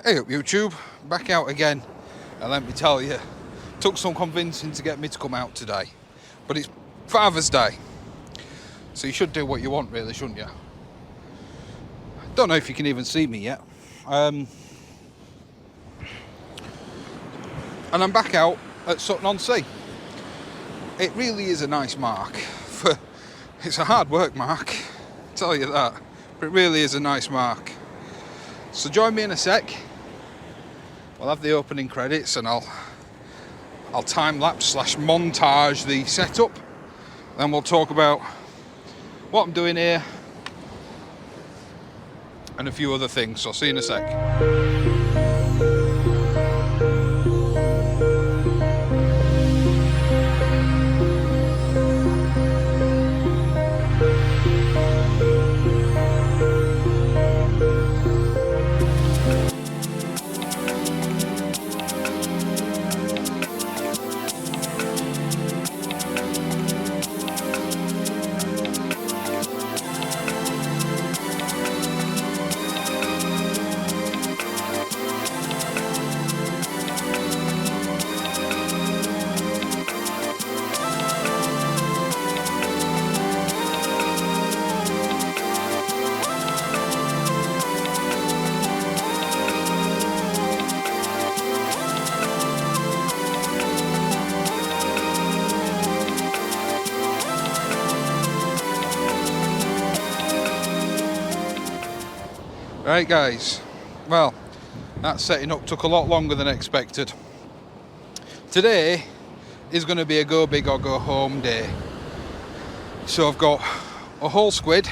Hey up YouTube, back out again, and let me tell you, took some convincing to get me to come out today, but it's Father's Day, so you should do what you want really, shouldn't you? Don't know if you can even see me yet, and I'm back out at Sutton on Sea. It really is a nice mark, it's a hard work mark, I'll tell you that, but it really is a nice mark. So join me in a sec. We'll have the opening credits and I'll time-lapse / montage the setup. Then we'll talk about what I'm doing here and a few other things. So I'll see you in a sec. Right guys, well, that setting up took a lot longer than expected. Today is going to be a go big or go home day. So I've got a whole squid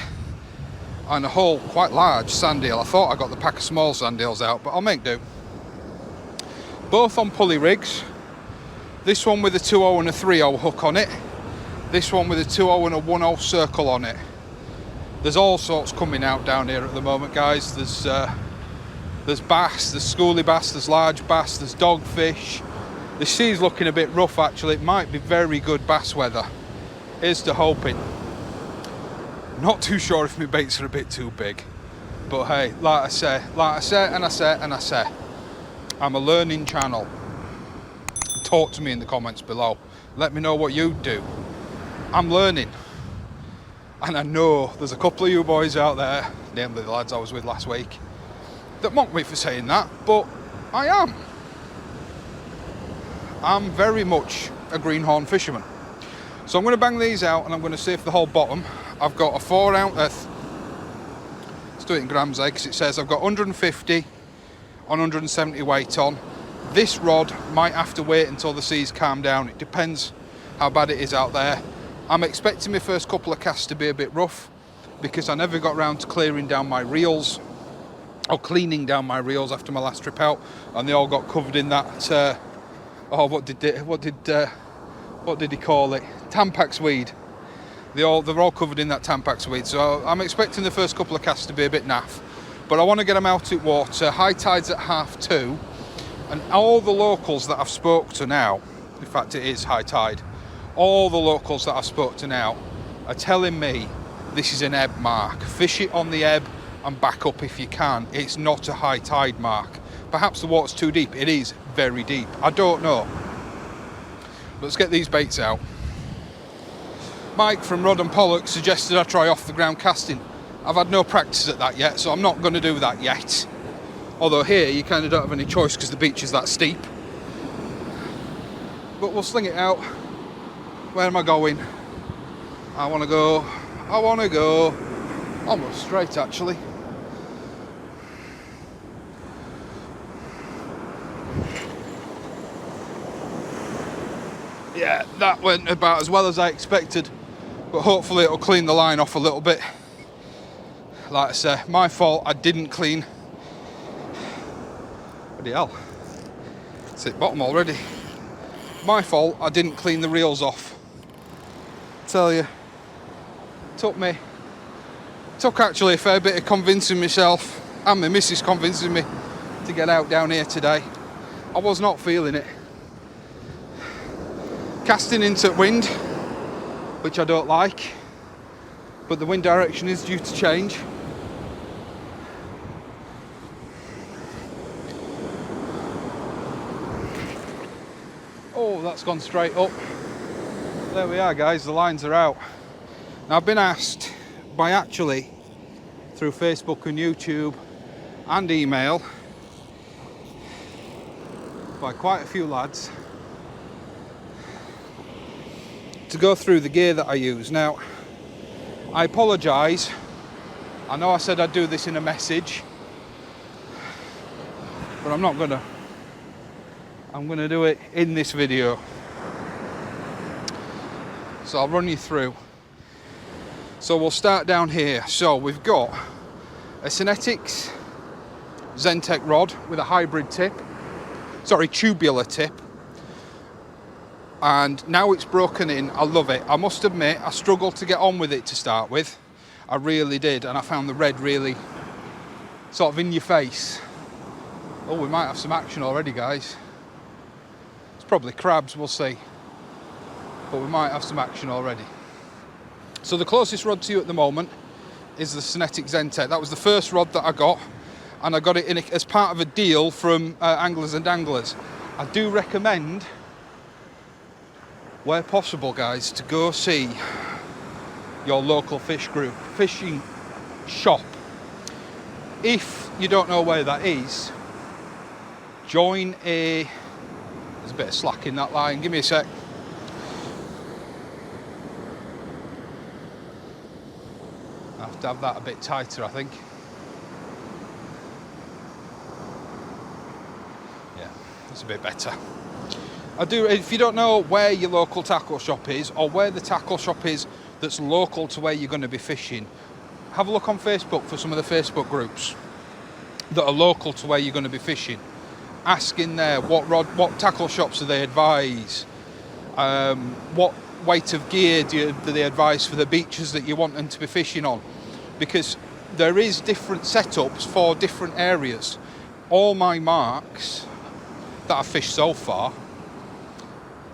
and a whole quite large sand eel. I thought I got the pack of small sand eels out, but I'll make do. Both on pulley rigs. This one with a 2.0 and a 3.0 hook on it. This one with a 2.0 and a 1.0 circle on it. There's all sorts coming out down here at the moment, guys. There's bass, there's schoolie bass, there's large bass, there's dogfish. The sea's looking a bit rough actually. It might be very good bass weather. Here's to hoping. Not too sure if my baits are a bit too big. But hey, like I say, I'm a learning channel. Talk to me in the comments below. Let me know what you do. I'm learning. And I know there's a couple of you boys out there, namely the lads I was with last week, that mock me for saying that, but I am. I'm very much a greenhorn fisherman. So I'm going to bang these out and I'm going to see if the whole bottom. I've got a 4 ounce, let's do it in grams there, because it says I've got 150 on 170 weight on. This rod might have to wait until the seas calm down. It depends how bad it is out there. I'm expecting my first couple of casts to be a bit rough because I never got round to clearing down my reels or cleaning down my reels after my last trip out, and they all got covered in that what did he call it? Tampax weed. They're all covered in that Tampax weed. So I'm expecting the first couple of casts to be a bit naff, but I want to get them out at water. High tide's at 2:30, and all the locals that I've spoke to now, in fact it is high tide, all the locals that I've spoke to now are telling me this is an ebb mark. Fish it on the ebb and back up if you can. It's not a high tide mark. Perhaps the water's too deep. It is very deep. I don't know. Let's get these baits out. Mike from Rod and Pollock suggested I try off the ground casting. I've had no practice at that yet, so I'm not going to do that yet. Although here you kind of don't have any choice because the beach is that steep. But we'll sling it out. Where am I going? I want to go almost straight actually. Yeah, that went about as well as I expected, but hopefully it'll clean the line off a little bit. Like I say, my fault I didn't clean. Bloody hell, it's hit bottom already. My fault I didn't clean the reels off. Tell you, took actually a fair bit of convincing myself and my missus convincing me to get out down here today. I was not feeling it. Casting into wind, which I don't like, but the wind direction is due to change. Oh, that's gone straight up. There we are, guys, the lines are out. Now, I've been asked through Facebook and YouTube and email by quite a few lads to go through the gear that I use. Now, I apologise. I know I said I'd do this in a message, but I'm not gonna. I'm gonna do it in this video. So I'll run you through. So we'll start down here. So we've got a Synetics Zentek rod with a hybrid tip. Sorry, tubular tip. And now it's broken in. I love it. I must admit, I struggled to get on with it to start with. I really did, and I found the red really sort of in your face. Oh, we might have some action already, guys. It's probably crabs, we'll see. But we might have some action already. So the closest rod to you at the moment is the Synetics Zentek. That was the first rod that I got, and I got it as part of a deal from Anglers and Danglers. I do recommend, where possible, guys, to go see your local fishing shop. If you don't know where that is, join there's a bit of slack in that line, give me a sec. I have to have that a bit tighter, I think. Yeah, it's a bit better. If you don't know where your local tackle shop is, or where the tackle shop is that's local to where you're going to be fishing, have a look on Facebook for some of the Facebook groups that are local to where you're going to be fishing. Ask in there what tackle shops do they advise, what weight of gear do they advise for the beaches that you want them to be fishing on, because there is different setups for different areas. All my marks that I've fished so far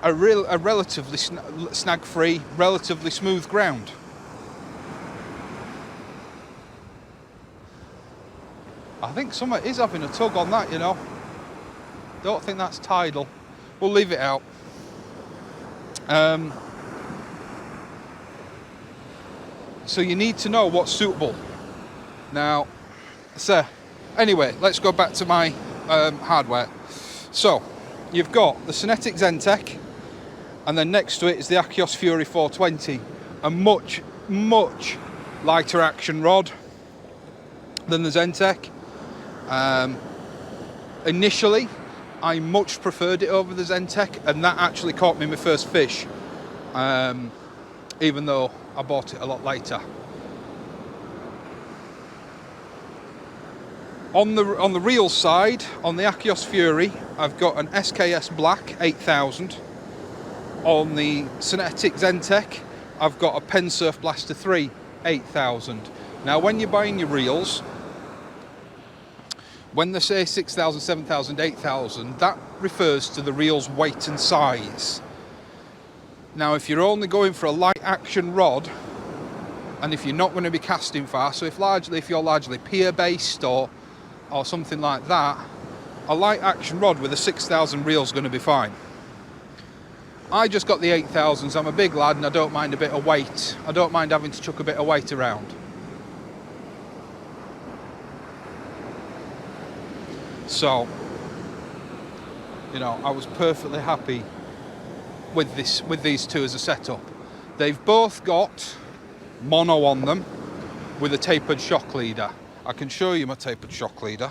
are relatively snag-free, relatively smooth ground. I think someone is having a tug on that, you know. Don't think that's tidal. We'll leave it out. So you need to know what's suitable. Now, so anyway, let's go back to my hardware. So you've got the Synetics Zentek, and then next to it is the Achios Fury 420, a much lighter action rod than the Zentek. Initially, I much preferred it over the Zentek, and that actually caught me my first fish, even though I bought it a lot later. On the reel side, on the Achios Fury, I've got an SKS Black 8000. On the Synetics Zentek, I've got a Pensurf Blaster 3 8000. Now, when you're buying your reels, when they say 6,000, 7,000, 8,000, that refers to the reel's weight and size. Now, if you're only going for a light action rod, and if you're not going to be casting far, so if you're largely pier based or something like that, a light action rod with a 6,000 reel is going to be fine. I just got the 8,000s. I'm a big lad and I don't mind a bit of weight. I don't mind having to chuck a bit of weight around. So, you know, I was perfectly happy with these two as a setup. They've both got mono on them with a tapered shock leader. I can show you my tapered shock leader.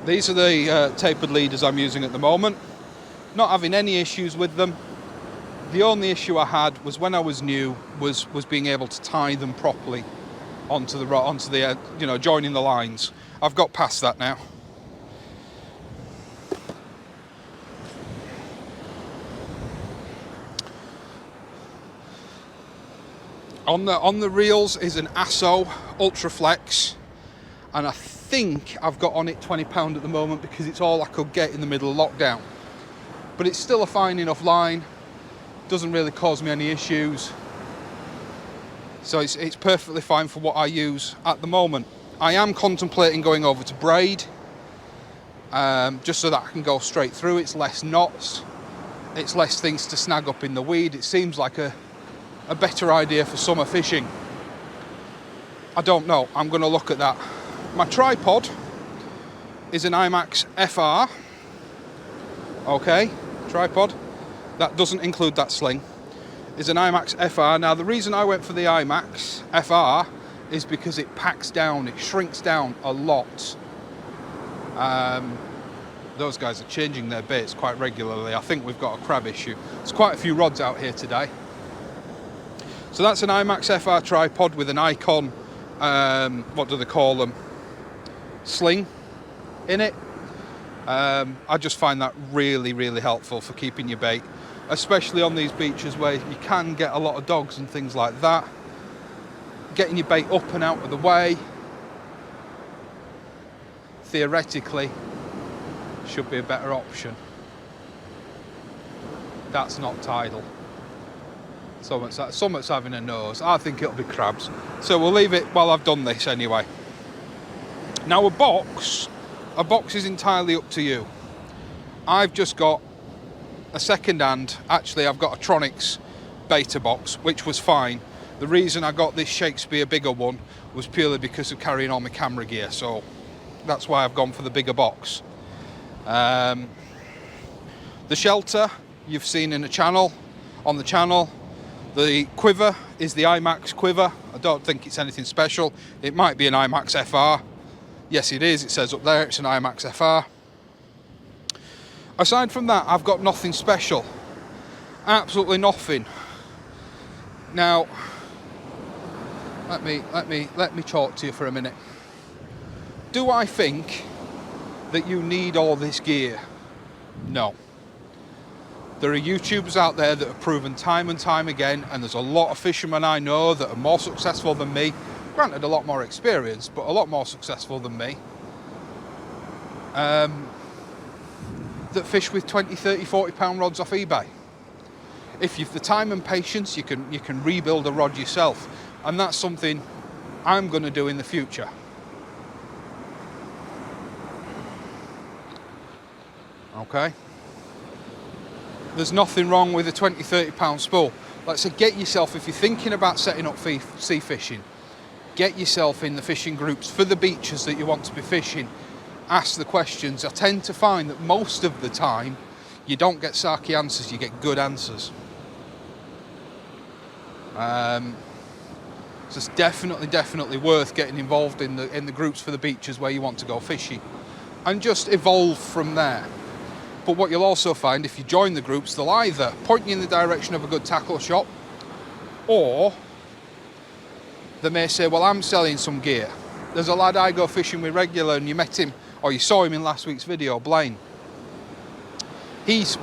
These are the tapered leaders I'm using at the moment. Not having any issues with them. The only issue I had was when I was new was being able to tie them properly onto the joining the lines. I've got past that now. On the reels is an ASSO Ultraflex, and I think I've got on it £20 at the moment because it's all I could get in the middle of lockdown. But it's still a fine enough line. Doesn't really cause me any issues. So it's perfectly fine for what I use at the moment. I am contemplating going over to braid, just so that I can go straight through. It's less knots, it's less things to snag up in the weed. It seems like a better idea for summer fishing. I don't know, I'm going to look at that. My tripod is an IMAX FR. Okay, tripod. That doesn't include that sling. Is an IMAX FR. Now the reason I went for the IMAX FR is because it packs down, it shrinks down a lot. Those guys are changing their baits quite regularly. I think we've got a crab issue. There's quite a few rods out here today. So that's an IMAX FR tripod with an Icon, what do they call them? Sling in it. I just find that really, really helpful for keeping your bait, especially on these beaches where you can get a lot of dogs and things like that. Getting your bait up and out of the way, theoretically, should be a better option. That's not tidal. Summit's having a nose. I think it'll be crabs. So we'll leave it while I've done this anyway. Now a box is entirely up to you. I've just got a second-hand, actually I've got a Tronics beta box, which was fine. The reason I got this Shakespeare bigger one was purely because of carrying all my camera gear, so that's why I've gone for the bigger box. The shelter you've seen in the channel, on the channel. The quiver is the IMAX quiver. I don't think it's anything special. It might be an IMAX FR. Yes, it is. It says up there it's an IMAX FR. Aside from that, I've got nothing special. Absolutely nothing. Now, let me talk to you for a minute. Do I think that you need all this gear? No. There are YouTubers out there that have proven time and time again, and there's a lot of fishermen I know that are more successful than me. Granted, a lot more experience, but a lot more successful than me. That fish with 20, 30, 40 pound rods off eBay. If you've the time and patience, you can rebuild a rod yourself. And that's something I'm going to do in the future. Okay? There's nothing wrong with a 20, 30 pound spool. Like I said, get yourself, if you're thinking about setting up sea fishing, get yourself in the fishing groups for the beaches that you want to be fishing. Ask the questions. I tend to find that most of the time, you don't get sarky answers, you get good answers. So it's definitely worth getting involved in the groups for the beaches where you want to go fishing, and just evolve from there. But what you'll also find, if you join the groups, they'll either point you in the direction of a good tackle shop, or they may say, well, I'm selling some gear. There's a lad I go fishing with regular, and you met him, or you saw him in last week's video, Blaine. He's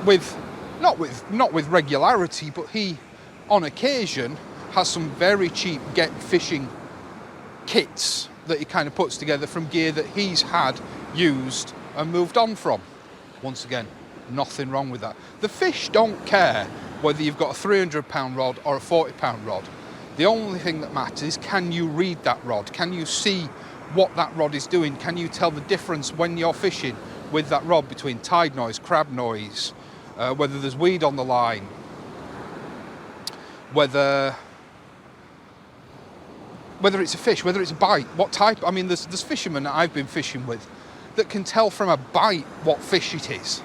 not with regularity, but he, on occasion, has some very cheap get fishing kits that he kind of puts together from gear that he's had, used, and moved on from. Once again, nothing wrong with that. The fish don't care whether you've got a 300 pound rod or a 40 pound rod. The only thing that matters is, can you read that rod? Can you see what that rod is doing? Can you tell the difference when you're fishing with that rod between tide noise, crab noise, whether there's weed on the line, whether it's a fish, whether it's a bite, what type? I mean, there's fishermen that I've been fishing with that can tell from a bite what fish it is.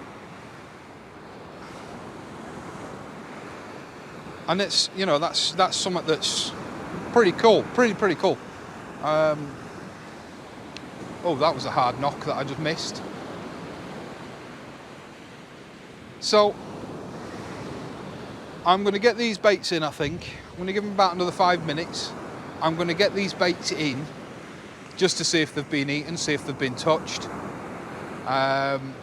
And it's, you know, that's something that's pretty cool, pretty cool. Oh, that was a hard knock that I just missed. So I'm going to get these baits in, I think. I'm going to give them about another 5 minutes. I'm going to get these baits in just to see if they've been eaten, see if they've been touched. And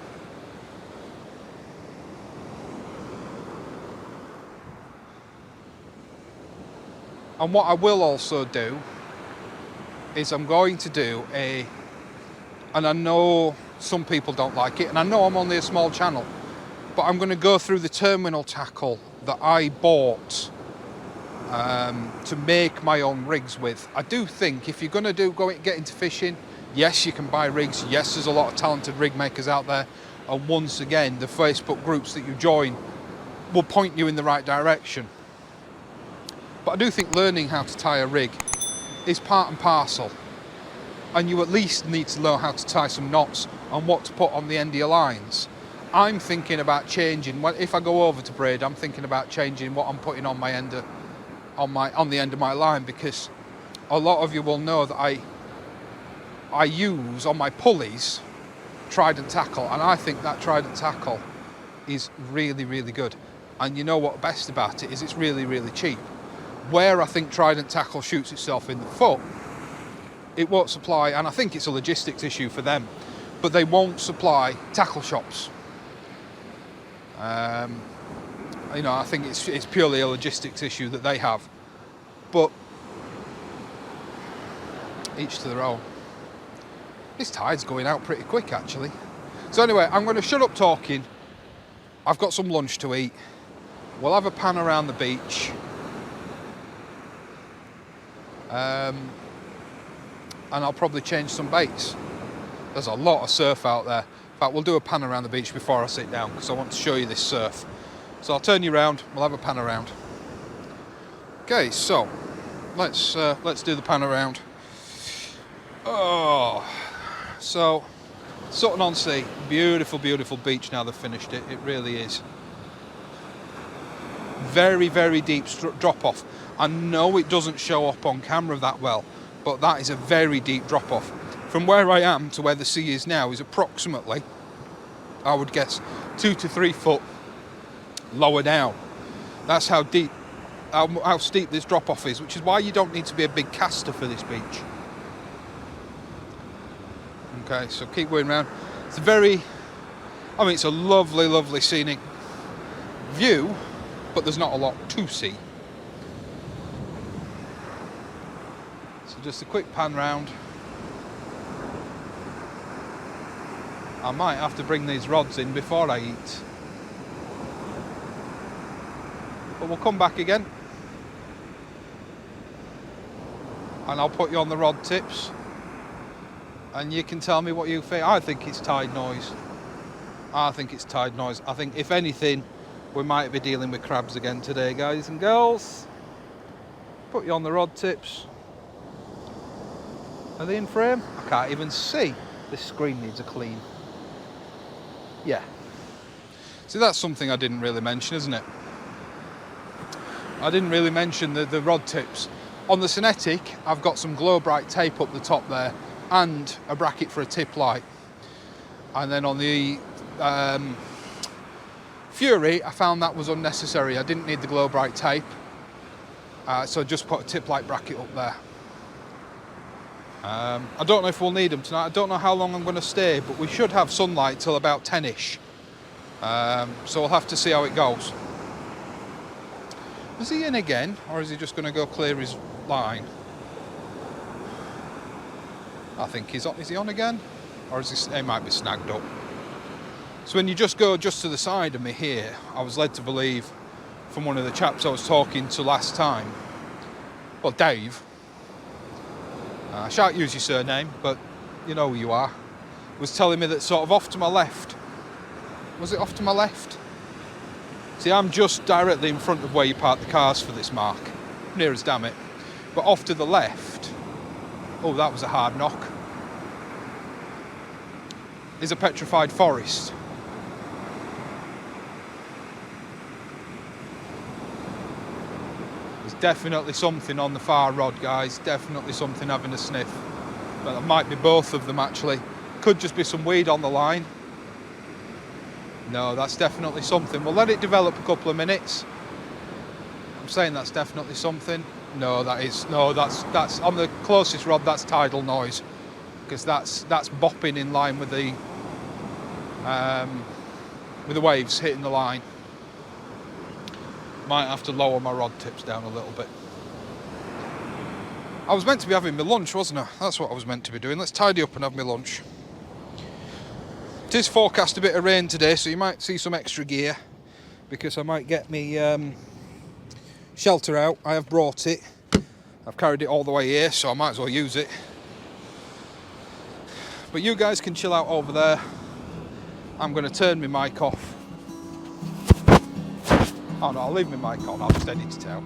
what I will also do is I'm going to do and I know some people don't like it, and I know I'm only a small channel, but I'm going to go through the terminal tackle that I bought to make my own rigs with. I do think if you're going to get into fishing, yes, you can buy rigs. Yes, there's a lot of talented rig makers out there. And once again, the Facebook groups that you join will point you in the right direction. But I do think learning how to tie a rig is part and parcel. And you at least need to know how to tie some knots and what to put on the end of your lines. I'm thinking about changing. If I go over to braid, I'm thinking about changing what I'm putting on my end of, on the end of my line, because a lot of you will know that I use on my pulleys Trident tackle, and I think that Trident tackle is really, really good. And you know what best about it is, it's really, really cheap. Where I think Trident tackle shoots itself in the foot, it won't supply, and I think it's a logistics issue for them, but they won't supply tackle shops. You know, I think it's purely a logistics issue that they have, but each to their own. This tide's going out pretty quick, actually. So anyway, I'm going to shut up talking. I've got some lunch to eat. We'll have a pan around the beach. And I'll probably change some baits. There's a lot of surf out there. In fact, we'll do a pan around the beach before I sit down, because I want to show you this surf. So I'll turn you around, we'll have a pan around. Okay, so let's do the pan around. Oh, so Sutton on Sea, beautiful, beautiful beach now they've finished it. It really is. Very, very deep drop off. I know it doesn't show up on camera that well, but that is a very deep drop off. From where I am to where the sea is now is approximately, I would guess, 2 to 3 foot lower down. That's how deep, how steep this drop off is, which is why you don't need to be a big caster for this beach. Okay, so keep going round. It's it's a lovely, lovely scenic view, but there's not a lot to see. So just a quick pan round. I might have to bring these rods in before I eat. But we'll come back again. And I'll put you on the rod tips. And you can tell me what you think. I think it's tide noise. I think it's tide noise. I think, if anything, we might be dealing with crabs again today, guys and girls. Put you on the rod tips. Are they in frame? I can't even see. This screen needs a clean. Yeah. See, that's something I didn't really mention, isn't it? I didn't really mention the rod tips. On the Cinetic, I've got some glow bright tape up the top there and a bracket for a tip light. And then on the Fury, I found that was unnecessary. I didn't need the glow bright tape, so I just put a tip light bracket up there. I don't know if we'll need them tonight. I don't know how long I'm going to stay, but we should have sunlight till about 10ish. So we'll have to see how it goes. Is he in again, or is he just going to go clear his line? I think he's on. Is he on again? Or is he might be snagged up. So when you just go just to the side of me here, I was led to believe from one of the chaps I was talking to last time, well, Dave, I shan't use your surname, but you know who you are, was telling me that sort of off to my left, was it off to my left? See, I'm just directly in front of where you park the cars for this mark, near as damn it, but off to the left, oh, that was a hard knock, is a petrified forest. There's definitely something on the far rod, guys, definitely something having a sniff. But that might be both of them, actually. Could just be some weed on the line. No, that's definitely something. We'll let it develop a couple of minutes. I'm saying that's definitely something. No, that's on the closest rod, that's tidal noise, because that's bopping in line with the waves hitting the line. Might have to lower my rod tips down a little bit. I was meant to be having my lunch, wasn't I? That's what I was meant to be doing. Let's tidy up and have my lunch. It is forecast a bit of rain today, so you might see some extra gear. because I might get me shelter out. I have brought it. I've carried it all the way here, so I might as well use it. But you guys can chill out over there. I'm going to turn my mic off. Oh no, I'll leave my mic on, I'll just edit it out.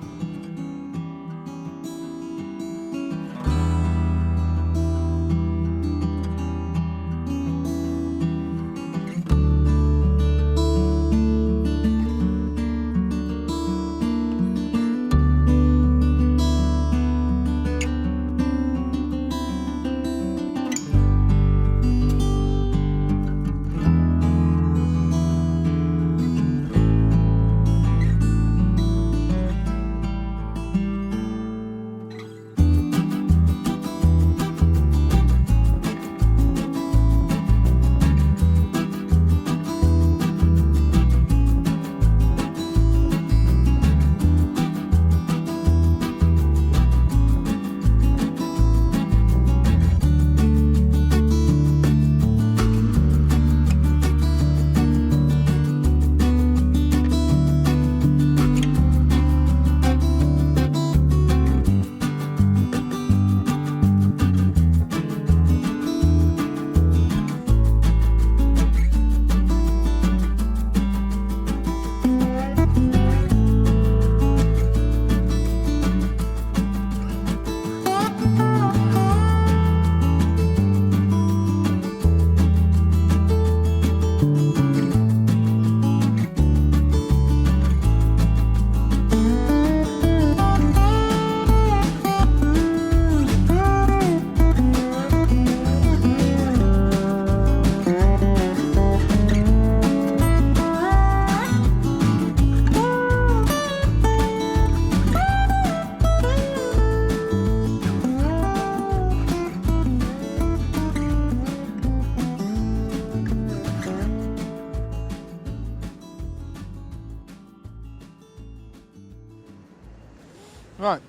Right,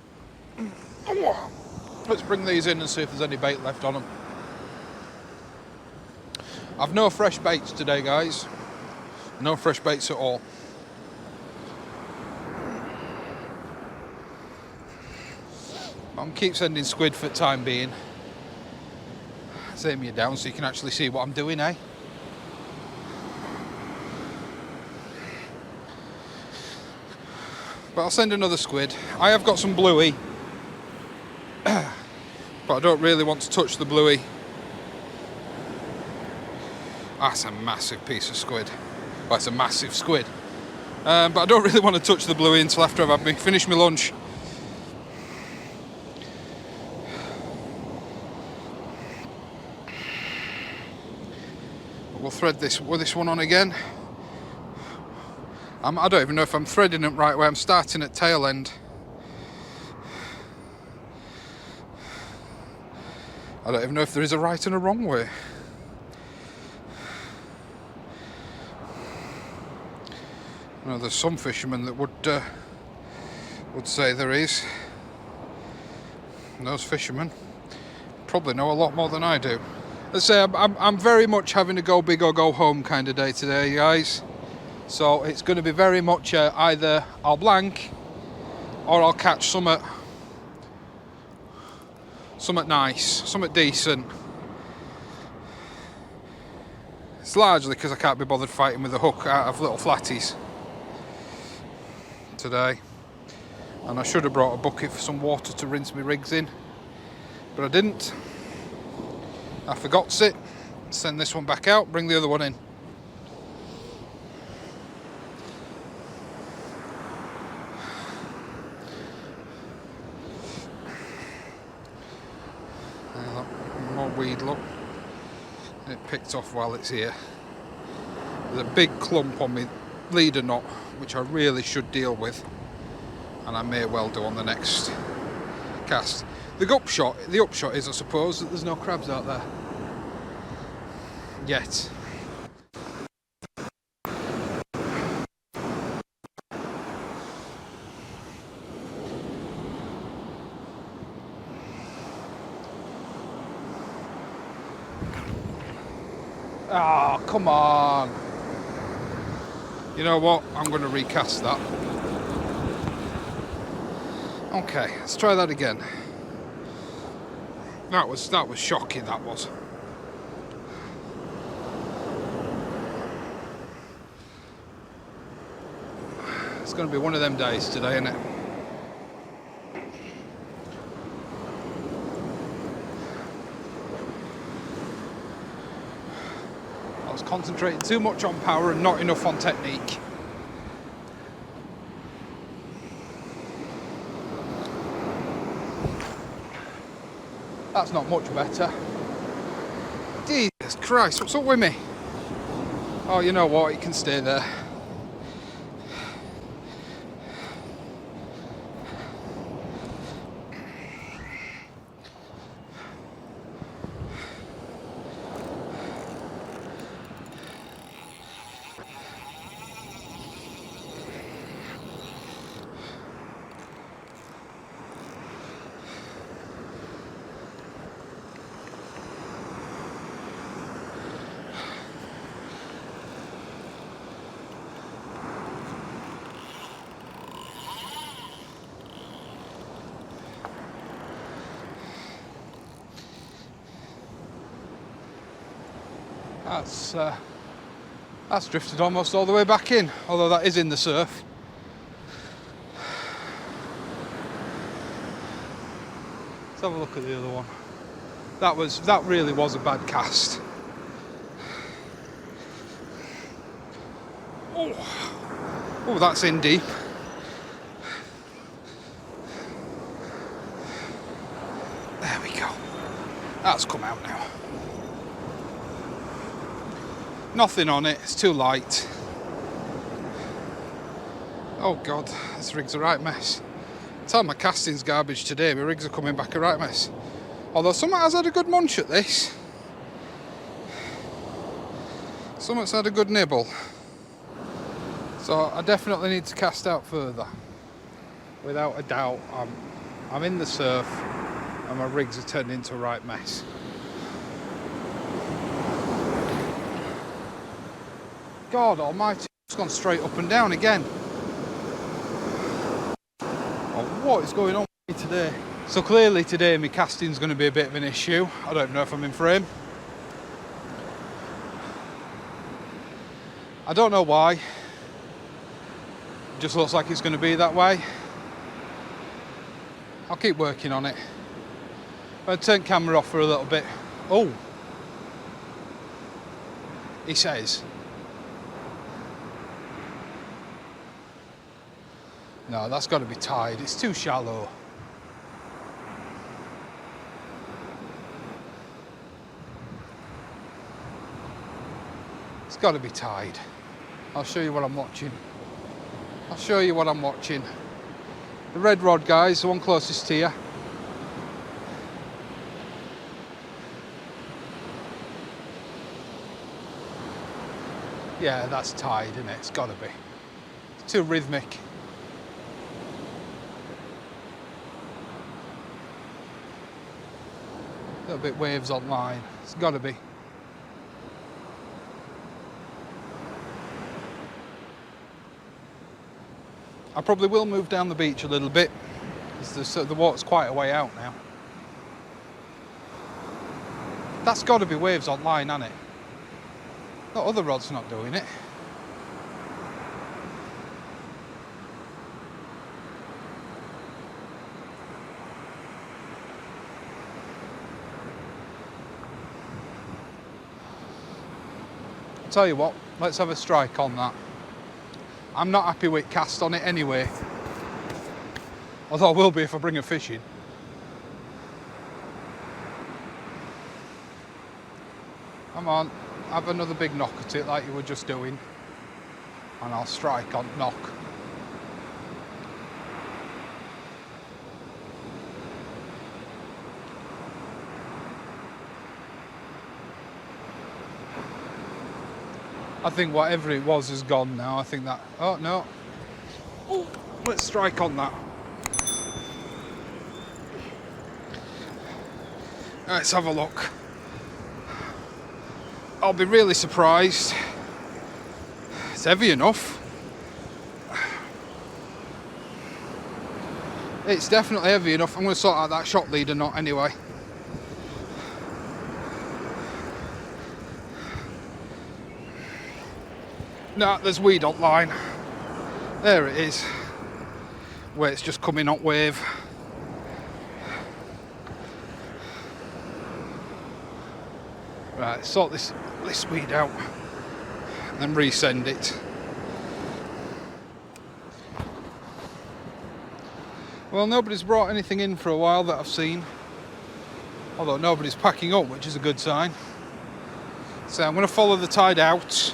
let's bring these in and see if there's any bait left on them. I've no fresh baits today, guys. No fresh baits at all. I'm keep sending squid for the time being. Zoom you down so you can actually see what I'm doing, eh? But I'll send another squid. I have got some bluey, but I don't really want to touch the bluey. That's a massive piece of squid. Well, it's a massive squid. But I don't really want to touch the bluey until after I've finished my lunch. We'll thread this one on again. I don't even know if I'm threading it right way. I'm starting at tail end. I don't even know if there is a right and a wrong way. I know there's some fishermen that would say there is. And those fishermen probably know a lot more than I do. Let's say I'm very much having a go big or go home kind of day today, guys. So it's going to be very much either I'll blank or I'll catch something nice, something decent. It's largely because I can't be bothered fighting with a hook out of little flatties today. And I should have brought a bucket for some water to rinse my rigs in, but I didn't. I forgot it. Send this one back out, bring the other one in. More weed, look. It picked off while it's here. There's a big clump on my leader knot, which I really should deal with, and I may well do on the next cast. The upshot is, I suppose, that there's no crabs out there yet. Oh, come on. You know what? I'm going to recast that. Okay, let's try that again. That was shocking, that was. It's going to be one of them days today, isn't it? I was concentrating too much on power and not enough on technique. That's not much better. Jesus Christ, what's up with me? Oh, you know what, it can stay there. That's drifted almost all the way back in, although that is in the surf. Let's have a look at the other one. That really was a bad cast. Oh, that's in deep. There we go. That's come out now. Nothing on it, it's too light. Oh God, this rig's a right mess. Tell my casting's garbage today, my rigs are coming back a right mess. Although someone has had a good munch at this. Someone's had a good nibble. So I definitely need to cast out further. Without a doubt, I'm in the surf and my rigs are turned into a right mess. God almighty, it's gone straight up and down again. Oh, what is going on with me today? So clearly today my casting's going to be a bit of an issue. I don't know if I'm in frame. I don't know why. It just looks like it's going to be that way. I'll keep working on it. I'll turn camera off for a little bit. Oh, he says. No, that's got to be tide. It's too shallow. It's got to be tide. I'll show you what I'm watching. I'll show you what I'm watching. The red rod, guys, the one closest to you. Yeah, that's tide, isn't it? It's got to be. It's too rhythmic. A little bit waves online. It's got to be. I probably will move down the beach a little bit because the water's quite a way out now. That's got to be waves online, hasn't it? That other rod's not doing it. Tell you what, let's have a strike on that. I'm not happy with cast on it anyway. Although I will be if I bring a fish in. Come on, have another big knock at it like you were just doing. And I'll strike on knock. I think whatever it was is gone now. I think that, oh no. Oh, let's strike on that. Let's have a look. I'll be really surprised. It's heavy enough. It's definitely heavy enough. I'm going to sort out that shock leader knot anyway. No, there's weed on line. There it is. Where it's just coming on wave. Right, sort this weed out and then resend it. Well, nobody's brought anything in for a while that I've seen. Although nobody's packing up, which is a good sign. So I'm going to follow the tide out.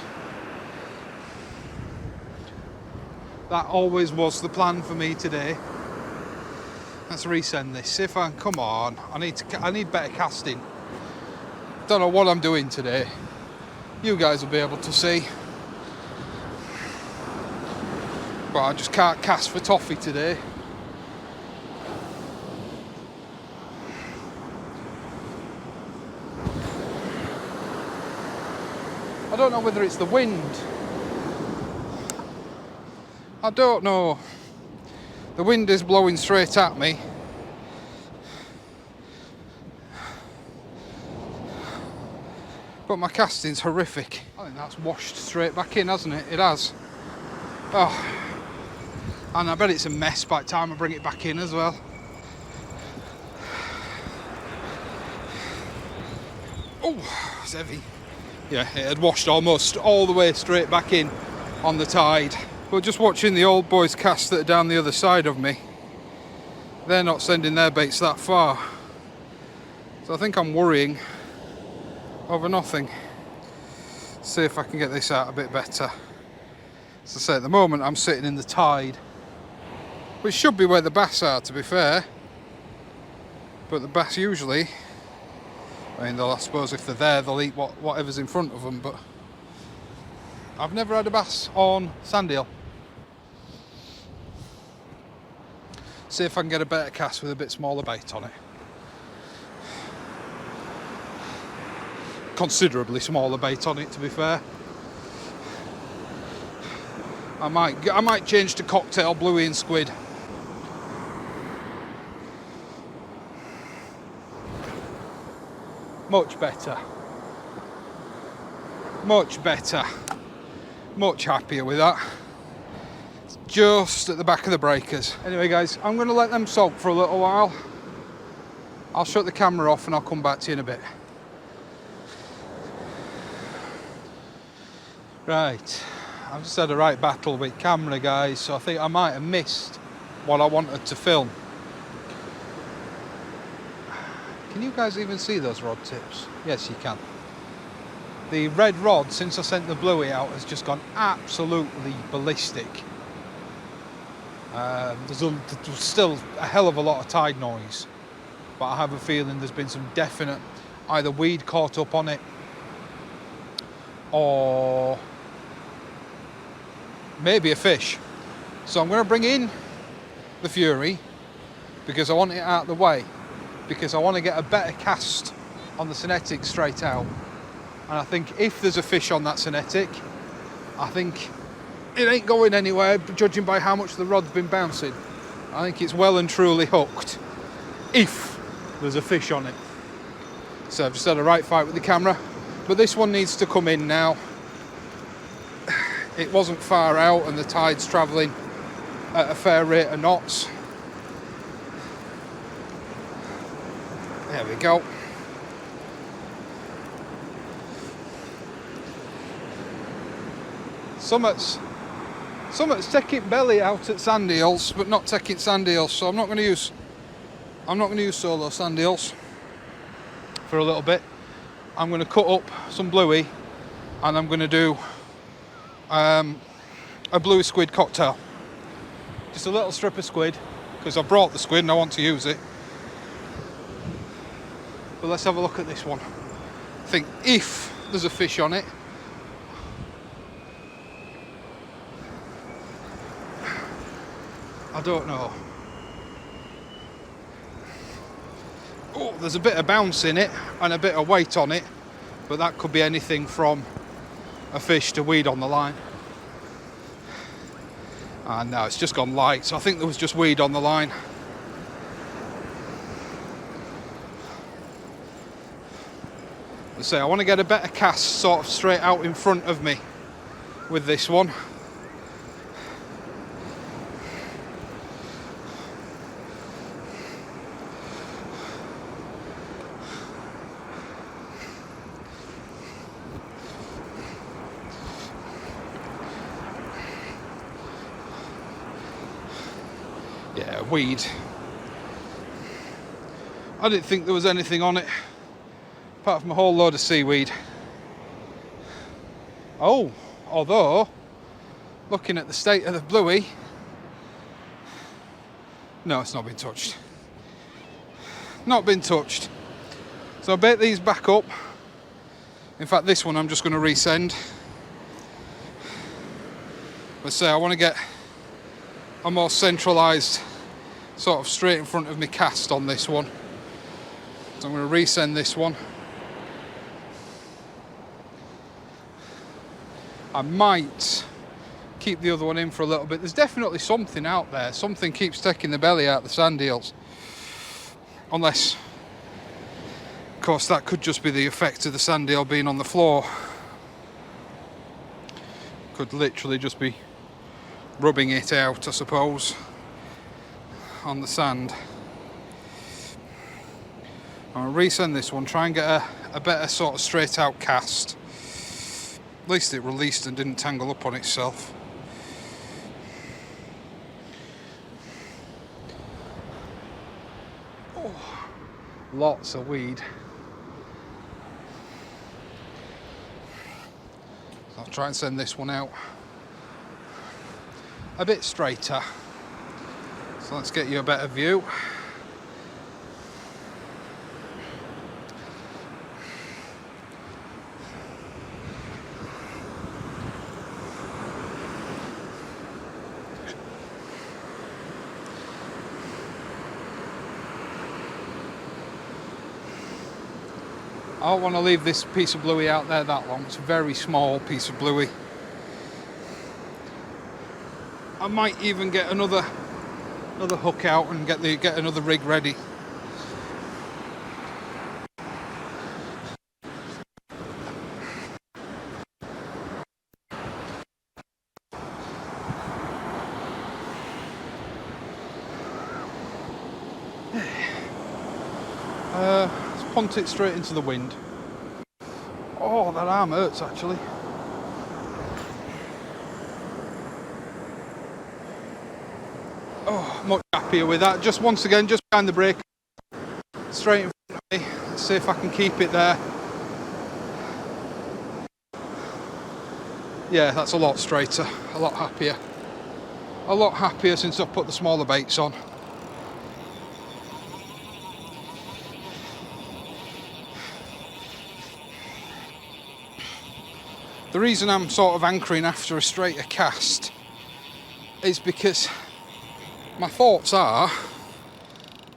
That always was the plan for me today. Let's resend this. See if I can, come on. I need better casting. Don't know what I'm doing today. You guys will be able to see. But I just can't cast for toffee today. I don't know whether it's the wind. I don't know. The wind is blowing straight at me. But my casting's horrific. I think that's washed straight back in, hasn't it? It has. Oh. And I bet it's a mess by the time I bring it back in as well. Oh, it's heavy. Yeah, it had washed almost all the way straight back in on the tide. But just watching the old boys cast that are down the other side of me, they're not sending their baits that far. So I think I'm worrying over nothing. See if I can get this out a bit better. As I say, at the moment I'm sitting in the tide, which should be where the bass are, to be fair. But the bass usually, I suppose if they're there, they'll eat whatever's in front of them, but I've never had a bass on sand eel. See if I can get a better cast with a bit smaller bait on it. Considerably smaller bait on it, to be fair. I might change to cocktail bluey and squid. Much better. Much better. Much happier with that. It's just at the back of the breakers. Anyway guys, I'm going to let them soak for a little while. I'll shut the camera off and I'll come back to you in a bit. Right, I've just had a right battle with camera guys, so I think I might have missed what I wanted to film. Can you guys even see those rod tips? Yes, you can. The red rod, since I sent the bluey out, has just gone absolutely ballistic. There's still a hell of a lot of tide noise, but I have a feeling there's been some definite either weed caught up on it or maybe a fish. So I'm going to bring in the Fury because I want it out of the way, because I want to get a better cast on the Cinetic straight out. And I think if there's a fish on that Cinetic, I think it ain't going anywhere, judging by how much the rod's been bouncing. I think it's well and truly hooked if there's a fish on it. So I've just had a right fight with the camera, but this one needs to come in now. It wasn't far out and the tide's travelling at a fair rate of knots. There we go. Summit's taking belly out at sand eels, but not taking sand eels, so I'm not going to use solo sand eels for a little bit. I'm going to cut up some bluey and I'm going to do a blue squid cocktail. Just a little strip of squid, because I brought the squid and I want to use it. But let's have a look at this one. I think if there's a fish on it, I don't know. Oh, there's a bit of bounce in it and a bit of weight on it, but that could be anything from a fish to weed on the line. And now it's just gone light, so I think there was just weed on the line. say I want to get a better cast sort of straight out in front of me with this one. Yeah, weed. I didn't think there was anything on it apart from a whole load of seaweed. Oh, although looking at the state of the bluey, no, it's not been touched. Not been touched. So I bait these back up. In fact, this one I'm just going to resend. Let's say I want to get a more centralised sort of straight in front of me cast on this one. So I'm going to resend this one. I might keep the other one in for a little bit. There's definitely something out there. Something keeps taking the belly out of the sand eels. Unless, of course, that could just be the effect of the sand eel being on the floor. Could literally just be rubbing it out, I suppose, on the sand. I'll resend this one, try and get a better sort of straight out cast. At least it released and didn't tangle up on itself. Oh, lots of weed. So I'll try and send this one out a bit straighter. So let's get you a better view. I don't want to leave this piece of bluey out there that long. It's a very small piece of bluey. I might even get another hook out and get another rig ready. Let's punt it straight into the wind. Oh, that arm hurts actually. Oh, much happier with that. Just once again, just behind the brake, straight in front of me. Let's see if I can keep it there. Yeah, that's a lot straighter, a lot happier. A lot happier since I've put the smaller baits on. The reason I'm sort of anchoring after a straighter cast is because my thoughts are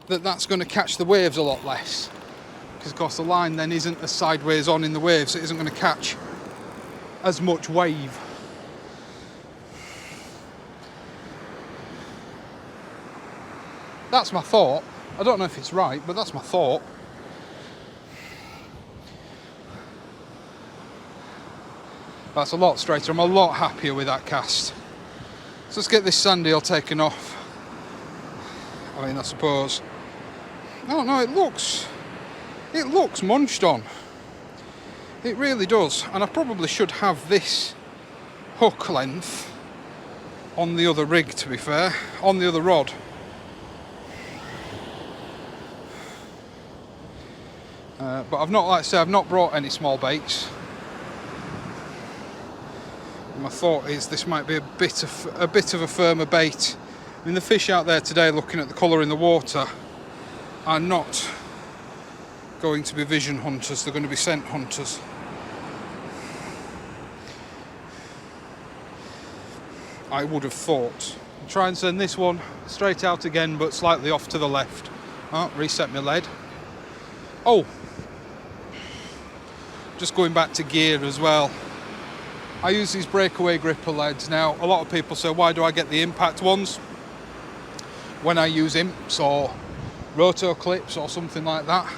that that's going to catch the waves a lot less. Because of course the line then isn't as sideways on in the waves, so it isn't going to catch as much wave. That's my thought. I don't know if it's right, but that's my thought. That's a lot straighter. I'm a lot happier with that cast. So let's get this sand eel taken off. I mean, I suppose. Oh no, it looks munched on. It really does. And I probably should have this hook length on the other rig, to be fair, on the other rod. But I've not, like I say, I've not brought any small baits. My thought is this might be a bit of a firmer bait. I mean, the fish out there today, looking at the colour in the water, are not going to be vision hunters, they're going to be scent hunters. I would have thought. I'll try and send this one straight out again, but slightly off to the left. Oh, reset my lead. Oh, just going back to gear as well. I use these breakaway gripper leads. Now, a lot of people say, why do I get the impact ones when I use imps or roto clips or something like that?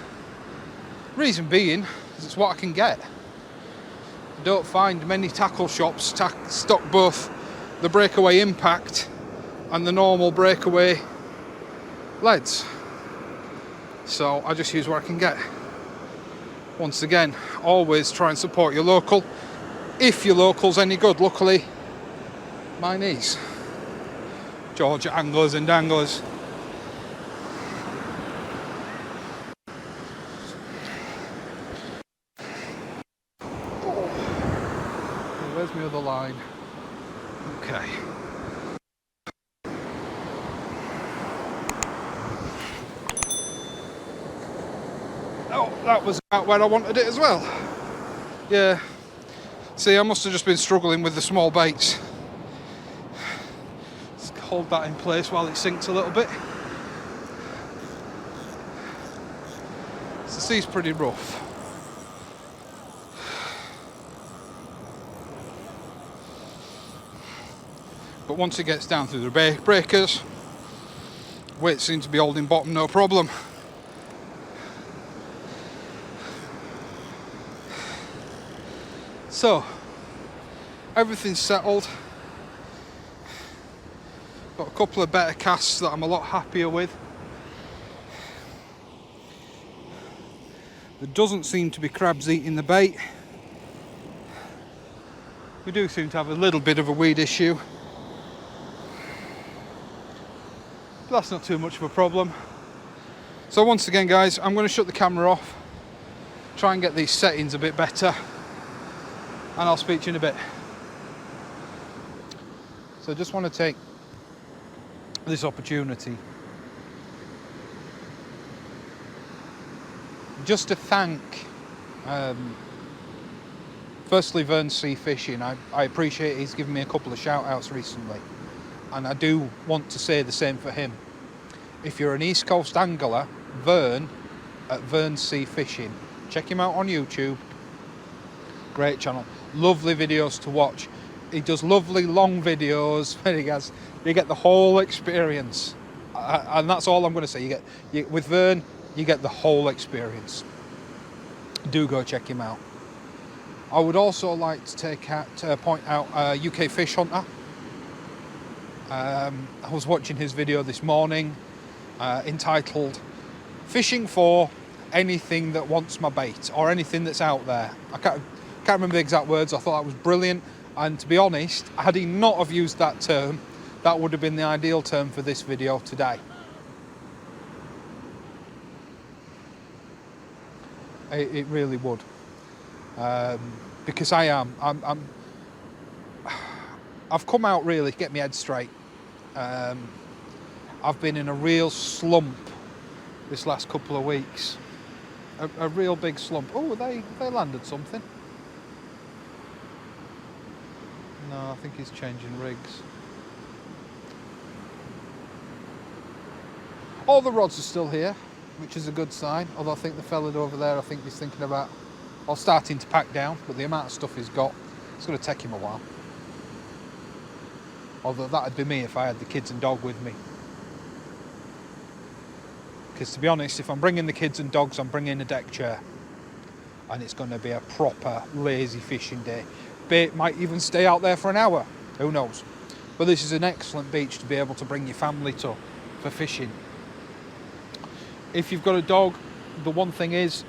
Reason being, because it's what I can get. I don't find many tackle shops stock both the breakaway impact and the normal breakaway leads. So I just use what I can get. Once again, always try and support your local. If your local's any good, luckily mine is. Georgia Anglers and Danglers. Where's my other line? Okay. Oh, that was about where I wanted it as well. Yeah. See, I must have just been struggling with the small baits. Let's hold that in place while it sinks a little bit. So the sea's pretty rough. But once it gets down through the breakers, weight seems to be holding bottom no problem. So, everything's settled. Got a couple of better casts that I'm a lot happier with. There doesn't seem to be crabs eating the bait. We do seem to have a little bit of a weed issue. But that's not too much of a problem. So once again guys, I'm going to shut the camera off, try and get these settings a bit better, and I'll speak to you in a bit. So I just want to take this opportunity just to thank firstly Vern Sea Fishing. I appreciate he's given me a couple of shout outs recently, and I do want to say the same for him. If you're an East Coast angler, Vern at Vern Sea Fishing, check him out on YouTube. Great channel, lovely videos to watch. He does lovely long videos where you get the whole experience, and that's all I'm going to say. With Vern, you get the whole experience. Do go check him out. I would also like to point out UK Fish Hunter. I was watching his video this morning entitled "Fishing for Anything That Wants My Bait," or anything that's out there. I can't remember the exact words. I thought that was brilliant, and to be honest, had he not have used that term, that would have been the ideal term for this video today. It really would, because I've come out really to get my head straight. I've been in a real slump this last couple of weeks, a real big slump. Oh, they landed something. No, I think he's changing rigs. All the rods are still here, which is a good sign. Although I think the fella over there, I think he's thinking about, or starting to pack down, but the amount of stuff he's got, it's going to take him a while. Although that'd be me if I had the kids and dog with me. Because to be honest, if I'm bringing the kids and dogs, I'm bringing a deck chair. And it's going to be a proper lazy fishing day. Bait might even stay out there for an hour, who knows. But this is an excellent beach to be able to bring your family to for fishing. If you've got a dog, the one thing is,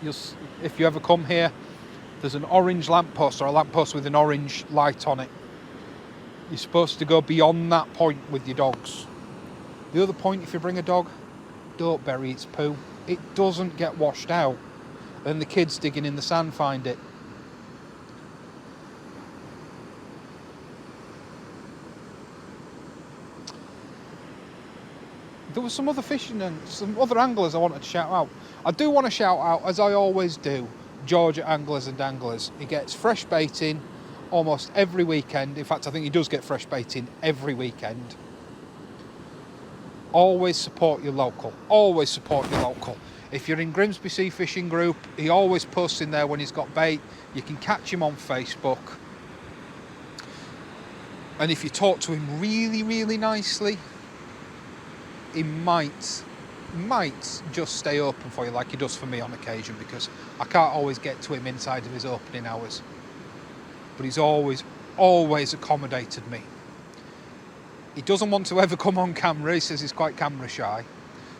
if you ever come here, there's an orange lamppost, or a lamppost with an orange light on it. You're supposed to go beyond that point with your dogs. The other point, if you bring a dog, don't bury its poo. It doesn't get washed out. Then the kids digging in the sand find it. There was some other fishing and some other anglers I wanted to shout out. I do want to shout out, as I always do, Georgia Anglers and Danglers. He gets fresh bait in almost every weekend. In fact, I think he does get fresh bait in every weekend. Always support your local. Always support your local. If you're in Grimsby Sea Fishing Group, he always posts in there when he's got bait. You can catch him on Facebook. And if you talk to him really, really nicely, he might might just stay open for you like he does for me on occasion, because I can't always get to him inside of his opening hours. But he's always accommodated me. He doesn't want to ever come on camera. He says he's quite camera shy.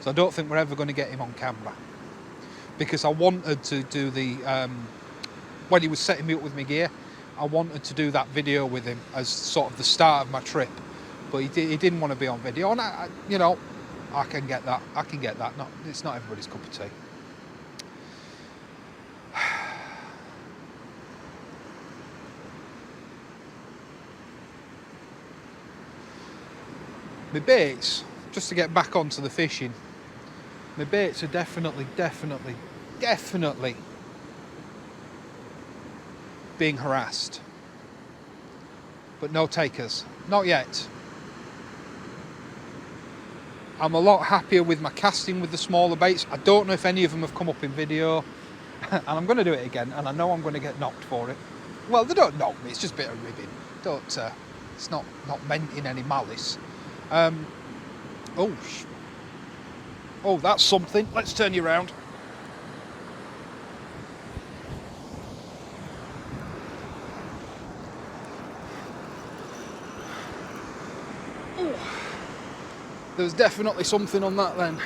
So I don't think we're ever going to get him on camera. Because I wanted to do the, when he was setting me up with my gear, I wanted to do that video with him as sort of the start of my trip. But he didn't want to be on video. And I can get that. It's not everybody's cup of tea. My baits, just to get back onto the fishing, my baits are definitely being harassed. But no takers, not yet. I'm a lot happier with my casting with the smaller baits. I don't know if any of them have come up in video, and I'm going to do it again, and I know I'm going to get knocked for it. Well, they don't knock me, it's just a bit of ribbing. It's not meant in any malice. Oh, that's something. Let's turn you around. Ooh. There's definitely something on that then.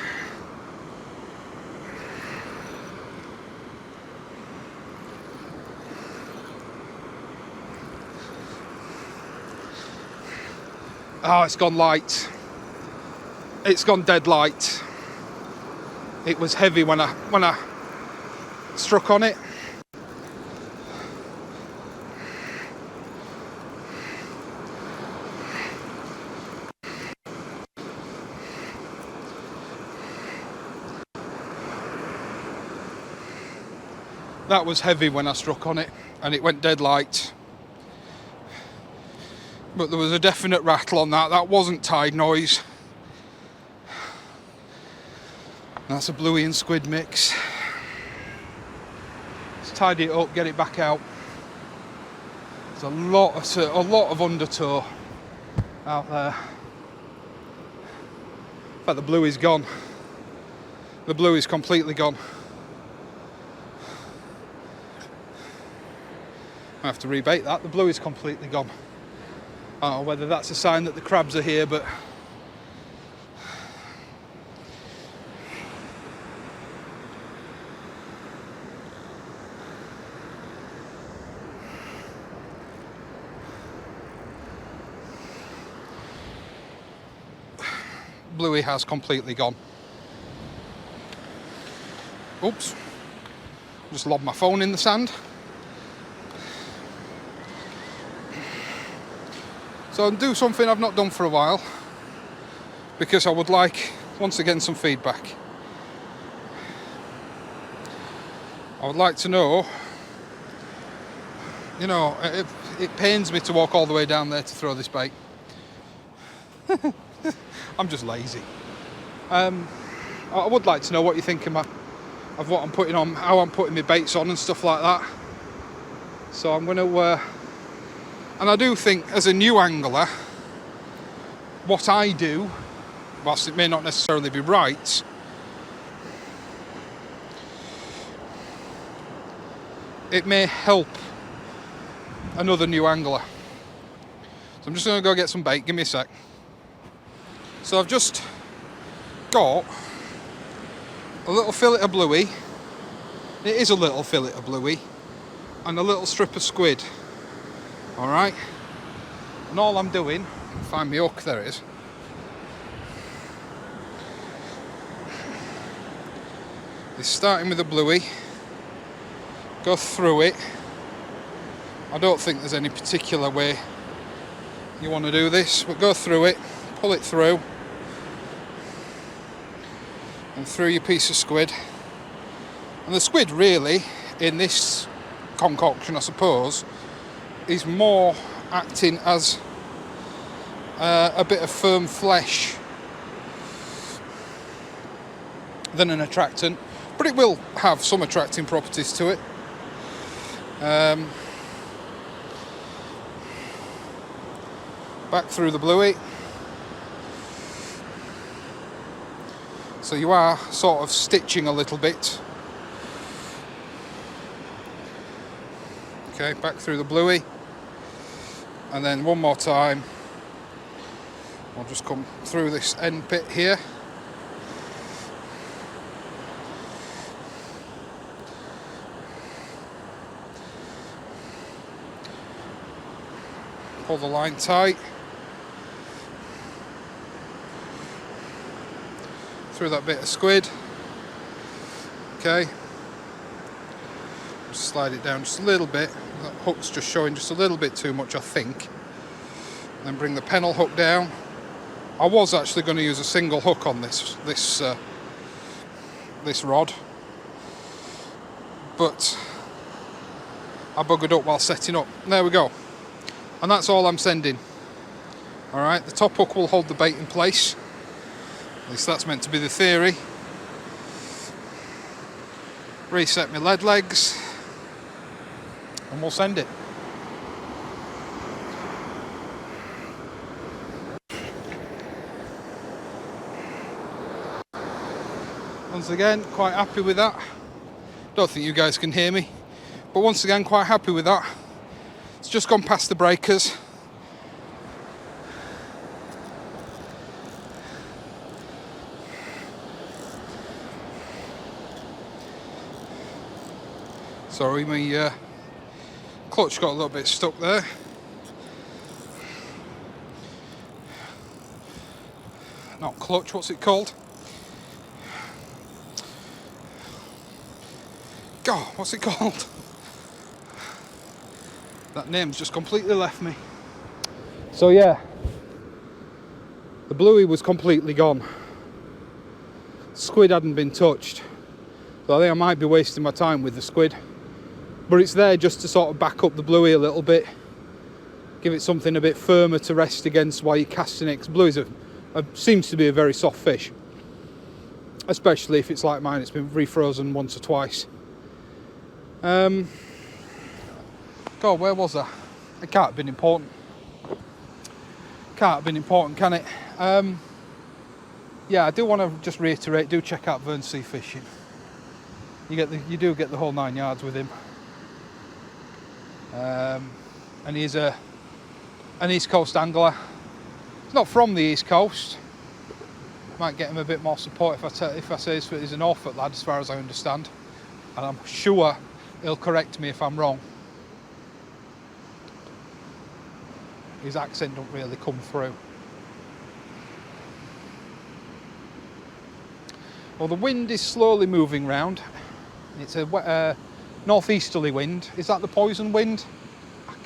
Oh, it's gone light. It's gone dead light. It was heavy when I struck on it. That was heavy when I struck on it, and it went dead light. But there was a definite rattle on that. That wasn't tide noise. That's a bluey and squid mix. Let's tidy it up, get it back out. There's a lot of undertow out there. In fact, the bluey's gone. The bluey's completely gone. I have to rebait that. The bluey's completely gone. I don't know whether that's a sign that the crabs are here, but bluey has completely gone. Oops, just lobbed my phone in the sand. So I'll do something I've not done for a while, because I would like, once again, some feedback. I would like to know, it pains me to walk all the way down there to throw this bait. I'm just lazy. I would like to know what you think of what I'm putting on, how I'm putting my baits on and stuff like that. So I'm going to, and I do think as a new angler, what I do, whilst it may not necessarily be right, it may help another new angler. So I'm just going to go get some bait. Give me a sec. So I've just got a little fillet of bluey. It is a little fillet of bluey and a little strip of squid. All right. And all I'm doing, find my hook. There it is. Is starting with the bluey. Go through it. I don't think there's any particular way you want to do this, but go through it, pull it through, and through your piece of squid. And the squid really, in this concoction, I suppose, is more acting as a bit of firm flesh than an attractant, but it will have some attracting properties to it. Back through the bluey. So you are sort of stitching a little bit. Okay, back through the bluey. And then one more time. I'll just come through this end bit here. Pull the line tight. Through that bit of squid. Okay. Just slide it down just a little bit. That hook's just showing just a little bit too much, I think. Then bring the pennel hook down. I was actually going to use a single hook on this rod, but I buggered up while setting up. There we go. And that's all I'm sending. Alright, the top hook will hold the bait in place. At least that's meant to be the theory. Reset my lead legs. And we'll send it. Once again, quite happy with that. Don't think you guys can hear me. But once again, quite happy with that. It's just gone past the breakers. Sorry, my clutch got a little bit stuck there. Not clutch, what's it called? God, what's it called? That name's just completely left me. So yeah, the bluey was completely gone. Squid hadn't been touched. So I think I might be wasting my time with the squid. But it's there just to sort of back up the bluey a little bit. Give it something a bit firmer to rest against while you're casting it. Because blueys seems to be a very soft fish. Especially if it's like mine, it's been refrozen once or twice. God, where was I? It can't have been important. Can't have been important, can it? Yeah, I do want to just reiterate, do check out Vern Sea Fishing. You do get the whole 9 yards with him. And he's an East Coast angler. He's not from the East Coast. Might get him a bit more support if I say he's an Norfolk lad, as far as I understand. And I'm sure he'll correct me if I'm wrong. His accent don't really come through. Well, the wind is slowly moving round. It's a northeasterly wind. Is that the poison wind?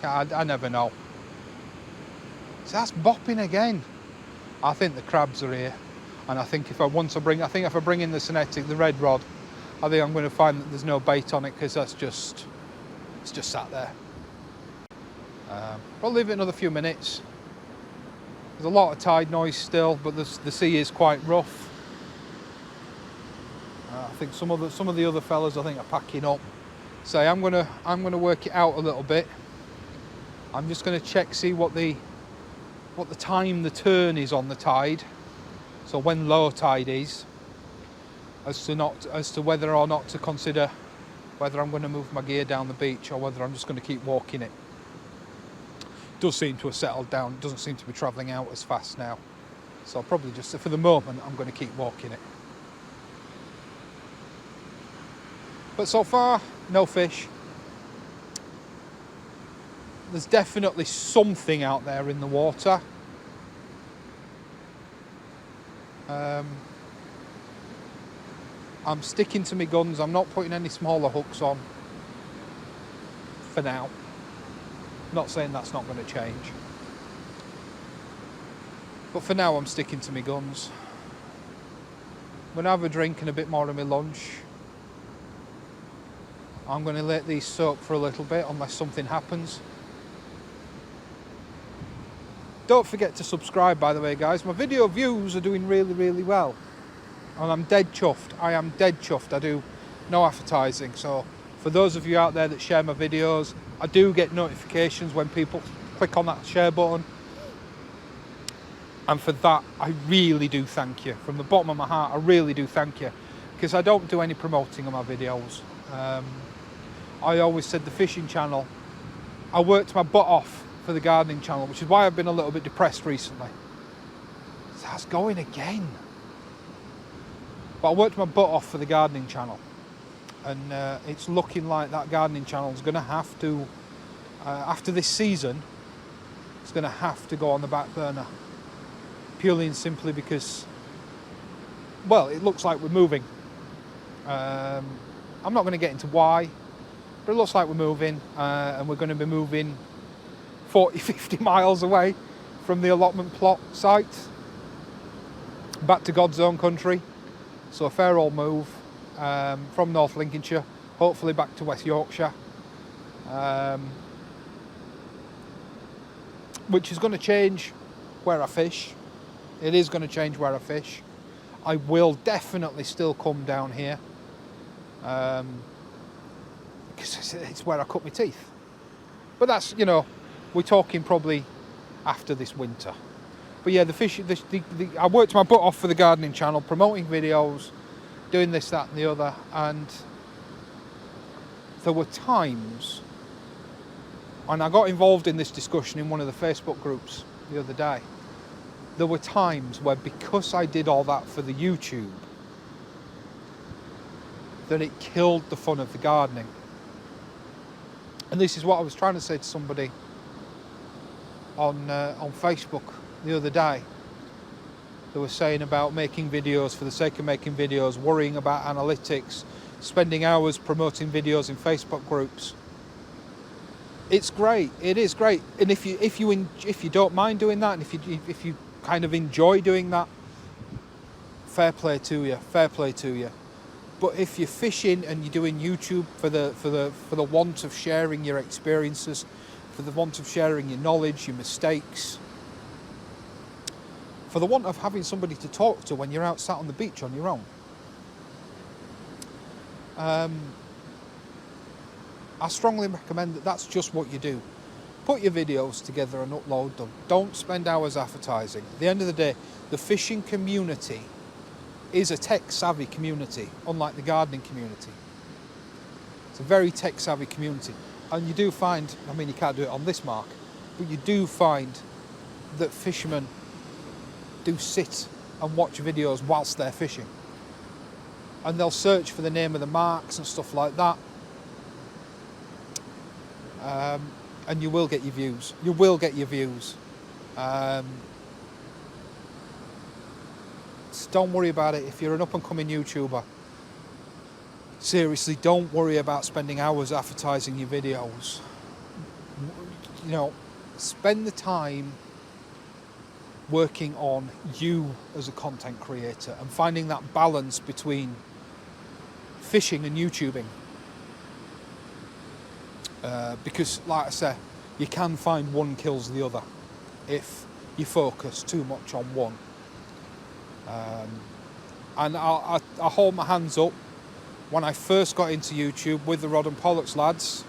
I never know. So that's bopping again. I think the crabs are here, and I think if I bring in the Cinetic, the red rod, I think I'm going to find that there's no bait on it because it's just sat there. I'll leave it another few minutes. There's a lot of tide noise still, but the sea is quite rough. I think some of the other fellas I think are packing up. So I'm gonna work it out a little bit. I'm just gonna see what the time the turn is on the tide. So when low tide is, as to whether or not to consider whether I'm going to move my gear down the beach or whether I'm just going to keep walking it. Does seem to have settled down. It doesn't seem to be travelling out as fast now. So I'll probably just, for the moment, I'm going to keep walking it. But so far, no fish. There's definitely something out there in the water. I'm sticking to my guns. I'm not putting any smaller hooks on for now. Not saying that's not going to change. But for now, I'm sticking to my guns. I'm going to have a drink and a bit more of my lunch. I'm going to let these soak for a little bit unless something happens. Don't forget to subscribe, by the way, guys. My video views are doing really, really well. And I'm dead chuffed. I am dead chuffed. I do no advertising. So for those of you out there that share my videos, I do get notifications when people click on that share button. And for that, I really do thank you. From the bottom of my heart, I really do thank you. Because I don't do any promoting on my videos. I always said the fishing channel, I worked my butt off for the gardening channel, which is why I've been a little bit depressed recently. That's going again. But I worked my butt off for the gardening channel. And it's looking like that gardening channel is going to have to, after this season, it's going to have to go on the back burner. Purely and simply because, well, it looks like we're moving. I'm not going to get into why, but it looks like we're moving, and we're going to be moving 40, 50 miles away from the allotment plot site, back to God's own country. So a fair old move from North Lincolnshire, hopefully back to West Yorkshire, which is going to change where I fish. It is going to change where I fish. I will definitely still come down here because it's where I cut my teeth. But that's, you know, we're talking probably after this winter. But yeah, I worked my butt off for the gardening channel, promoting videos, doing this, that and the other, and there were times, and I got involved in this discussion in one of the Facebook groups the other day, there were times where, because I did all that for the YouTube, that it killed the fun of the gardening. And this is what I was trying to say to somebody on Facebook the other day. They were saying about making videos for the sake of making videos, worrying about analytics, spending hours promoting videos in Facebook groups. It's great. It is great. And if you don't mind doing that, and if you kind of enjoy doing that, fair play to you. Fair play to you. But if you're fishing and you're doing YouTube for the want of sharing your experiences, for the want of sharing your knowledge, your mistakes, for the want of having somebody to talk to when you're out sat on the beach on your own, I strongly recommend that that's just what you do. Put your videos together and upload them. Don't spend hours advertising. At the end of the day, the fishing community is a tech-savvy community, unlike the gardening community. It's a very tech-savvy community. And you do find, I mean, you can't do it on this mark, but you do find that fishermen do sit and watch videos whilst they're fishing. And they'll search for the name of the marks and stuff like that. And you will get your views. You will get your views. So don't worry about it if you're an up-and-coming YouTuber. Seriously, don't worry about spending hours advertising your videos. You know, spend the time working on you as a content creator and finding that balance between fishing and YouTubing. Because, like I say, you can find one kills the other if you focus too much on one. And I hold my hands up. When I first got into YouTube with the Rod and Pollux lads,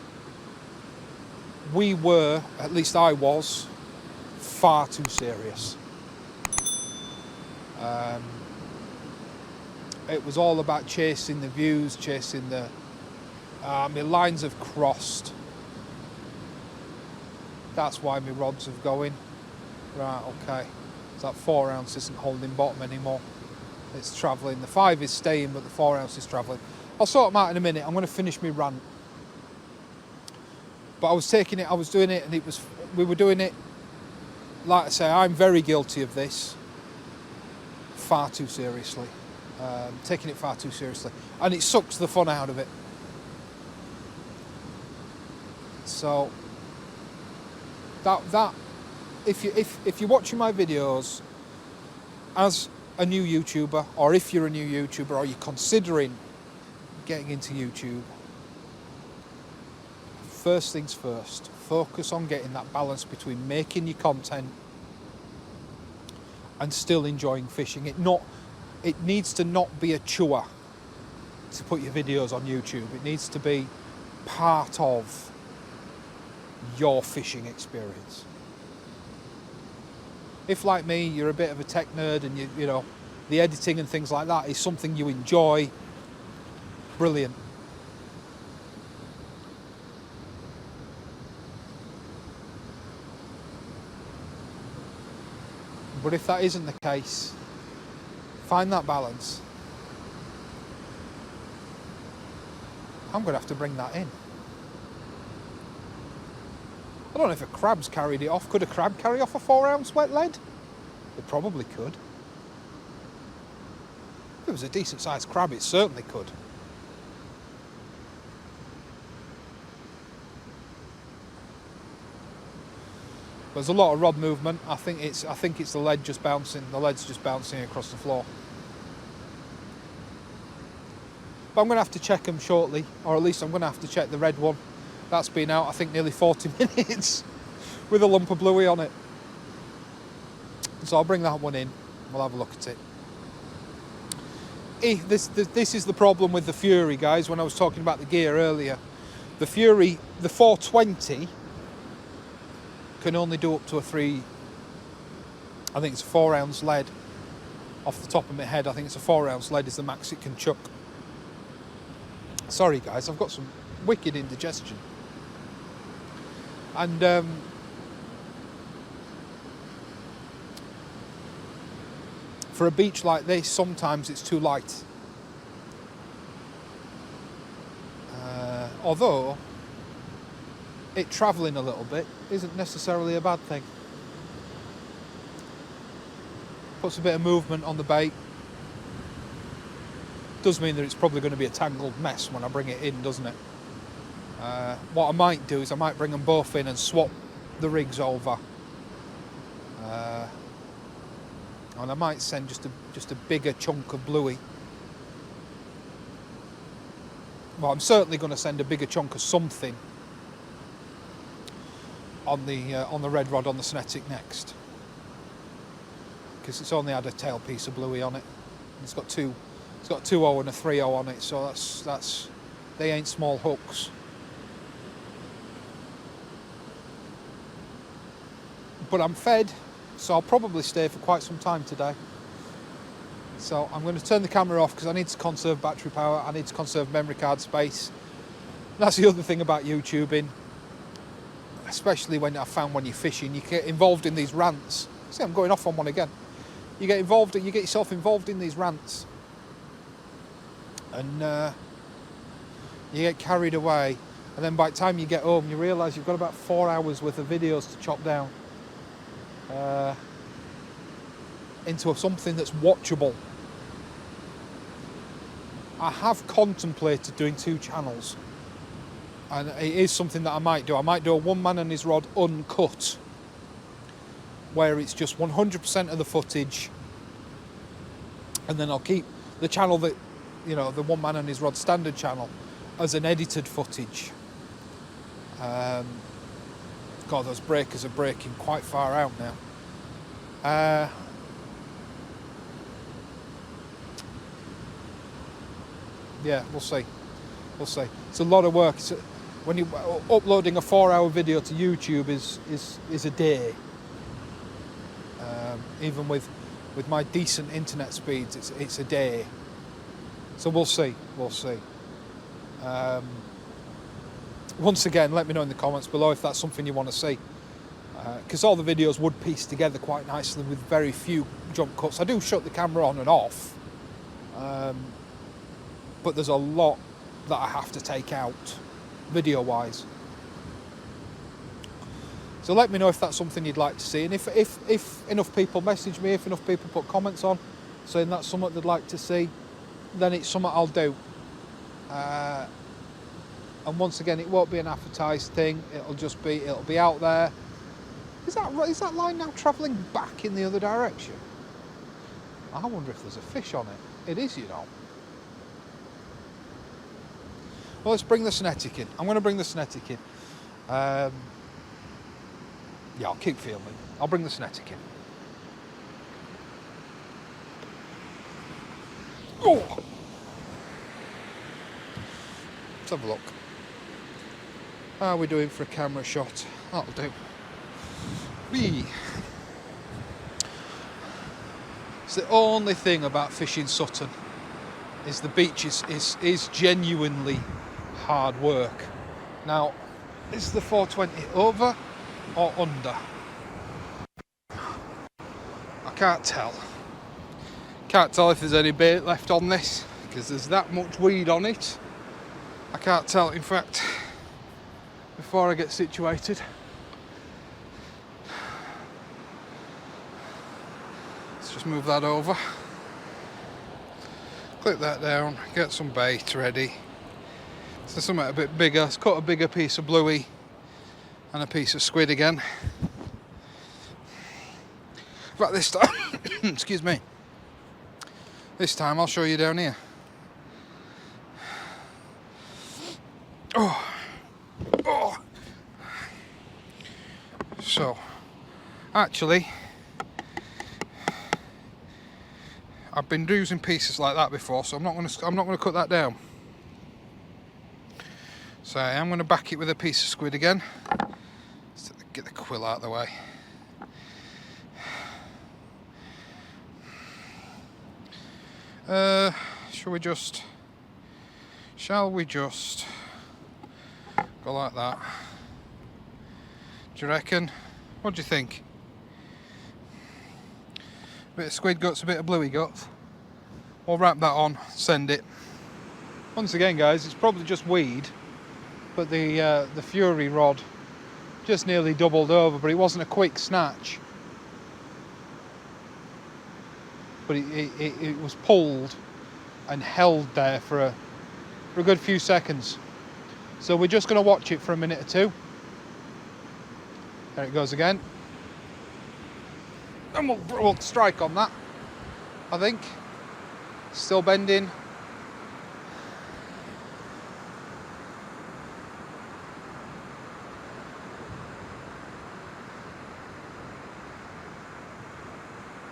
we were, at least I was, far too serious. It was all about chasing the views, chasing the... my lines have crossed. That's why my rods are going. Right, okay. So that 4 ounce isn't holding bottom anymore. It's travelling. The 5 is staying, but the 4 ounce is travelling. I'll sort them out in a minute. I'm going to finish my rant. But I was taking it, I was doing it, and we were doing it, like I say, I'm very guilty of this, far too seriously. Taking it far too seriously. And it sucks the fun out of it. So, that if you're watching my videos as a new YouTuber, or if you're a new YouTuber, or you're considering getting into YouTube, first things first, focus on getting that balance between making your content and still enjoying fishing. It needs to not be a chore to put your videos on YouTube. It needs to be part of your fishing experience. If, like me, you're a bit of a tech nerd and you know, the editing and things like that is something you enjoy, brilliant. But if that isn't the case, find that balance. I'm going to have to bring that in. I don't know if a crab's carried it off. Could a crab carry off a 4-ounce wet lead? It probably could. If it was a decent sized crab, it certainly could. There's a lot of rod movement. I think it's the lead just bouncing. The lead's just bouncing across the floor. But I'm going to have to check them shortly, or at least I'm going to have to check the red one. That's been out, I think, nearly 40 minutes with a lump of bluey on it. So I'll bring that one in. We'll have a look at it. This is the problem with the Fury, guys. When I was talking about the gear earlier, the Fury, the 420 can only do up to a 3. I think it's a 4-ounce lead. Off the top of my head, I think it's a 4-ounce lead is the max it can chuck. Sorry, guys, I've got some wicked indigestion. And for a beach like this, sometimes it's too light. Although it travelling a little bit isn't necessarily a bad thing. Puts a bit of movement on the bait. Does mean that it's probably going to be a tangled mess when I bring it in, doesn't it? What I might do is I might bring them both in and swap the rigs over. And I might send just a bigger chunk of bluey. Well, I'm certainly going to send a bigger chunk of something on the red rod on the Snetic next, because it's only had a tail piece of bluey on it. It's got 2.0 and a 3.0 on it, so that's they ain't small hooks. But I'm fed, so I'll probably stay for quite some time today. So I'm going to turn the camera off because I need to conserve battery power. I need to conserve memory card space. That's the other thing about YouTubing, especially when I found when you're fishing, you get involved in these rants. See, I'm going off on one again. You get yourself involved in these rants, and you get carried away. And then by the time you get home, you realise you've got about 4 hours worth of videos to chop down into something that's watchable. I have contemplated doing 2 channels, and it is something that I might do. I might do a one man and his rod uncut, where it's just 100% of the footage, and then I'll keep the channel that, you know, the one man and his rod standard channel as an edited footage. God, those breakers are breaking quite far out now. Yeah, we'll see. It's a lot of work. When you uploading a 4-hour video to YouTube is a day. Even with my decent internet speeds, it's a day. So we'll see. Once again, let me know in the comments below if that's something you want to see, because all the videos would piece together quite nicely with very few jump cuts. I do shut the camera on and off, but there's a lot that I have to take out video wise. So let me know if that's something you'd like to see, and if enough people message me, if enough people put comments on saying that's something they'd like to see, then it's something I'll do. And once again, it won't be an advertised thing. It'll be out there. Is that line now travelling back in the other direction? I wonder if there's a fish on it. It is, you know. Well, let's bring the Snetic in. I'm going to bring the Snetic in. Yeah, I'll keep filming. I'll bring the Snetic in. Oh! Let's have a look. How are we doing for a camera shot? That'll do. Whee! It's the only thing about fishing Sutton, is the beach is genuinely hard work. Now, is the 420 over or under? I can't tell. Can't tell if there's any bait left on this, because there's that much weed on it. I can't tell, in fact, before I get situated. Let's just move that over. Clip that down, get some bait ready. So something a bit bigger. Let's cut a bigger piece of bluey and a piece of squid again. In fact, this time, excuse me, this time I'll show you down here. Oh. So, actually, I've been using pieces like that before, so I'm not going to cut that down. So I am going to back it with a piece of squid again. Let's get the quill out of the way. Shall we just go like that? Do you reckon? What do you think? A bit of squid guts, a bit of bluey guts. We'll wrap that on, send it. Once again, guys, it's probably just weed, but the Fury rod just nearly doubled over, but it wasn't a quick snatch. But it was pulled and held there for a good few seconds. So we're just going to watch it for a minute or two. There it goes again. And we'll strike on that, I think. Still bending.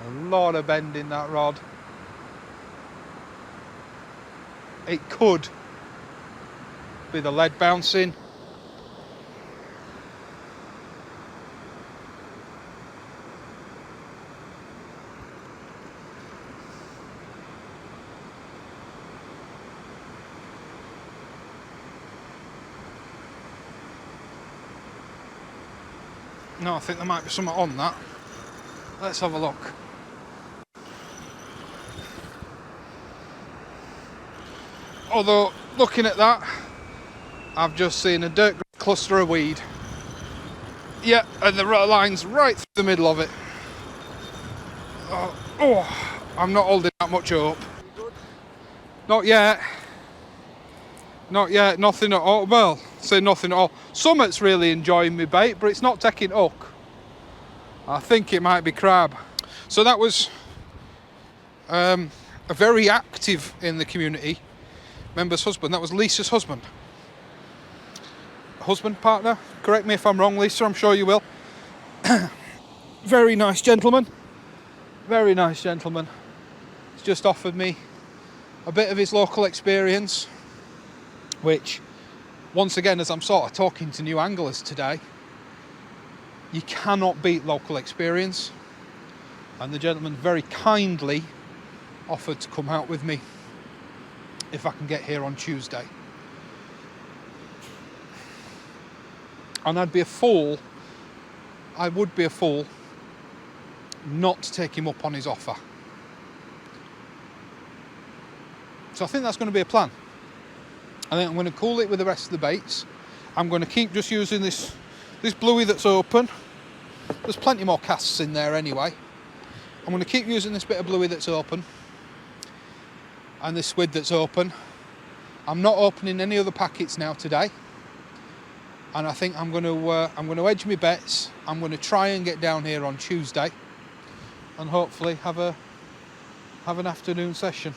A lot of bend in that rod. It could be the lead bouncing. No, I think there might be something on that. Let's have a look. Although, looking at that, I've just seen a dirt cluster of weed. Yeah, and the line's right through the middle of it. Oh, I'm not holding that much up. Not yet. Not yet, nothing at all. Well, say nothing at all. Summit's really enjoying my bait, but it's not taking hook. I think it might be crab. So that was a very active in the community member's husband. That was Lisa's husband. Husband, partner? Correct me if I'm wrong, Lisa, I'm sure you will. Very nice gentleman. Very nice gentleman. He's just offered me a bit of his local experience, which, once again, as I'm sort of talking to new anglers today, you cannot beat local experience. And the gentleman very kindly offered to come out with me if I can get here on Tuesday. And I would be a fool not to take him up on his offer. So I think that's going to be a plan. I think I'm going to cool it with the rest of the baits. I'm going to keep just using this bluey that's open. There's plenty more casts in there anyway. I'm going to keep using this bit of bluey that's open and this squid that's open. I'm not opening any other packets now today, and I think I'm going to edge my bets. I'm going to try and get down here on Tuesday and hopefully have an afternoon session.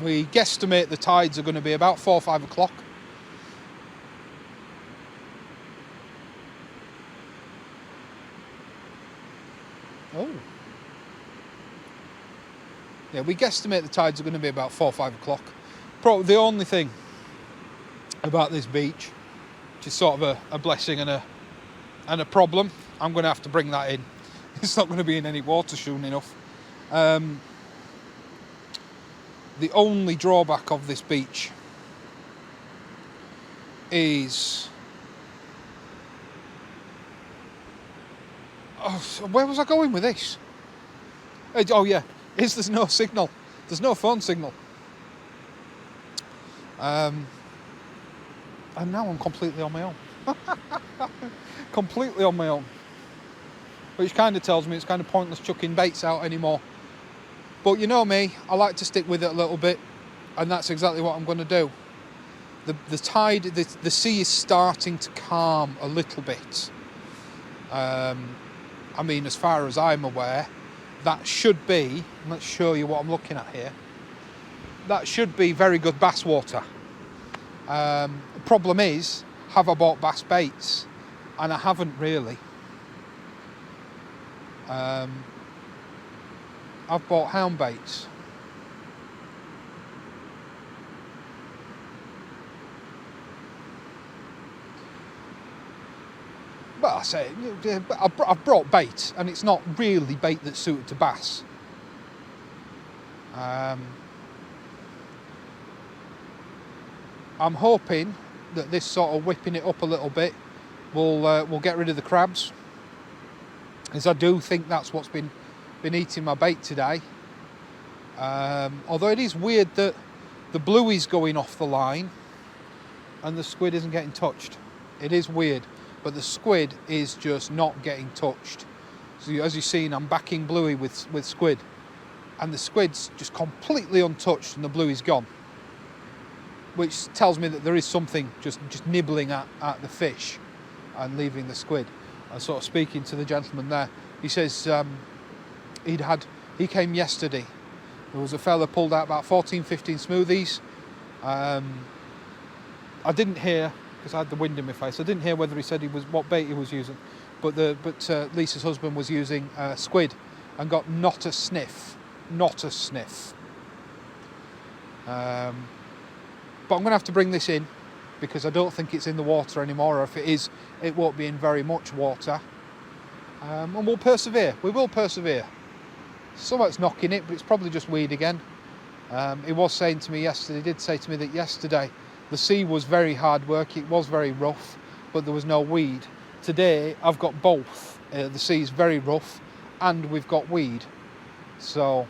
We guesstimate the tides are going to be about 4 or 5 o'clock. Oh. Yeah, we guesstimate the tides are going to be about 4 or 5 o'clock. Probably the only thing about this beach, which is sort of a blessing and a problem, I'm going to have to bring that in. it's not going to be in any water soon enough. The only drawback of this beach is... Oh, where was I going with this? Oh yeah, there's no signal. There's no phone signal. And now I'm completely on my own. Completely on my own. Which kind of tells me it's kind of pointless chucking baits out anymore. But you know me, I like to stick with it a little bit, and that's exactly what I'm going to do. The tide, the sea is starting to calm a little bit. I mean, as far as I'm aware, that should be, let's show you what I'm looking at here, that should be very good bass water. The problem is, have I bought bass baits? And I haven't really. I've bought hound baits. But I say, I've brought bait, and it's not really bait that's suited to bass. I'm hoping that this sort of whipping it up a little bit will get rid of the crabs, as I do think that's what's been eating my bait today. Although it is weird that the bluey's going off the line and the squid isn't getting touched. It is weird, but the squid is just not getting touched. So as you've seen, I'm backing bluey with squid, and the squid's just completely untouched and the bluey's gone, which tells me that there is something just nibbling at the fish and leaving the squid. And sort of speaking to the gentleman there, he says he came yesterday. There was a fella pulled out about 14, 15 smoothies. I didn't hear, because I had the wind in my face, I didn't hear whether he said what bait he was using, but Lisa's husband was using squid and got not a sniff. But I'm going to have to bring this in, because I don't think it's in the water anymore, or if it is, it won't be in very much water. And we'll persevere. We will persevere. Somewhat's knocking it, but it's probably just weed again. He was saying to me yesterday, he did say to me that yesterday the sea was very hard work, it was very rough, but there was no weed. Today I've got both. The sea's very rough and we've got weed. So,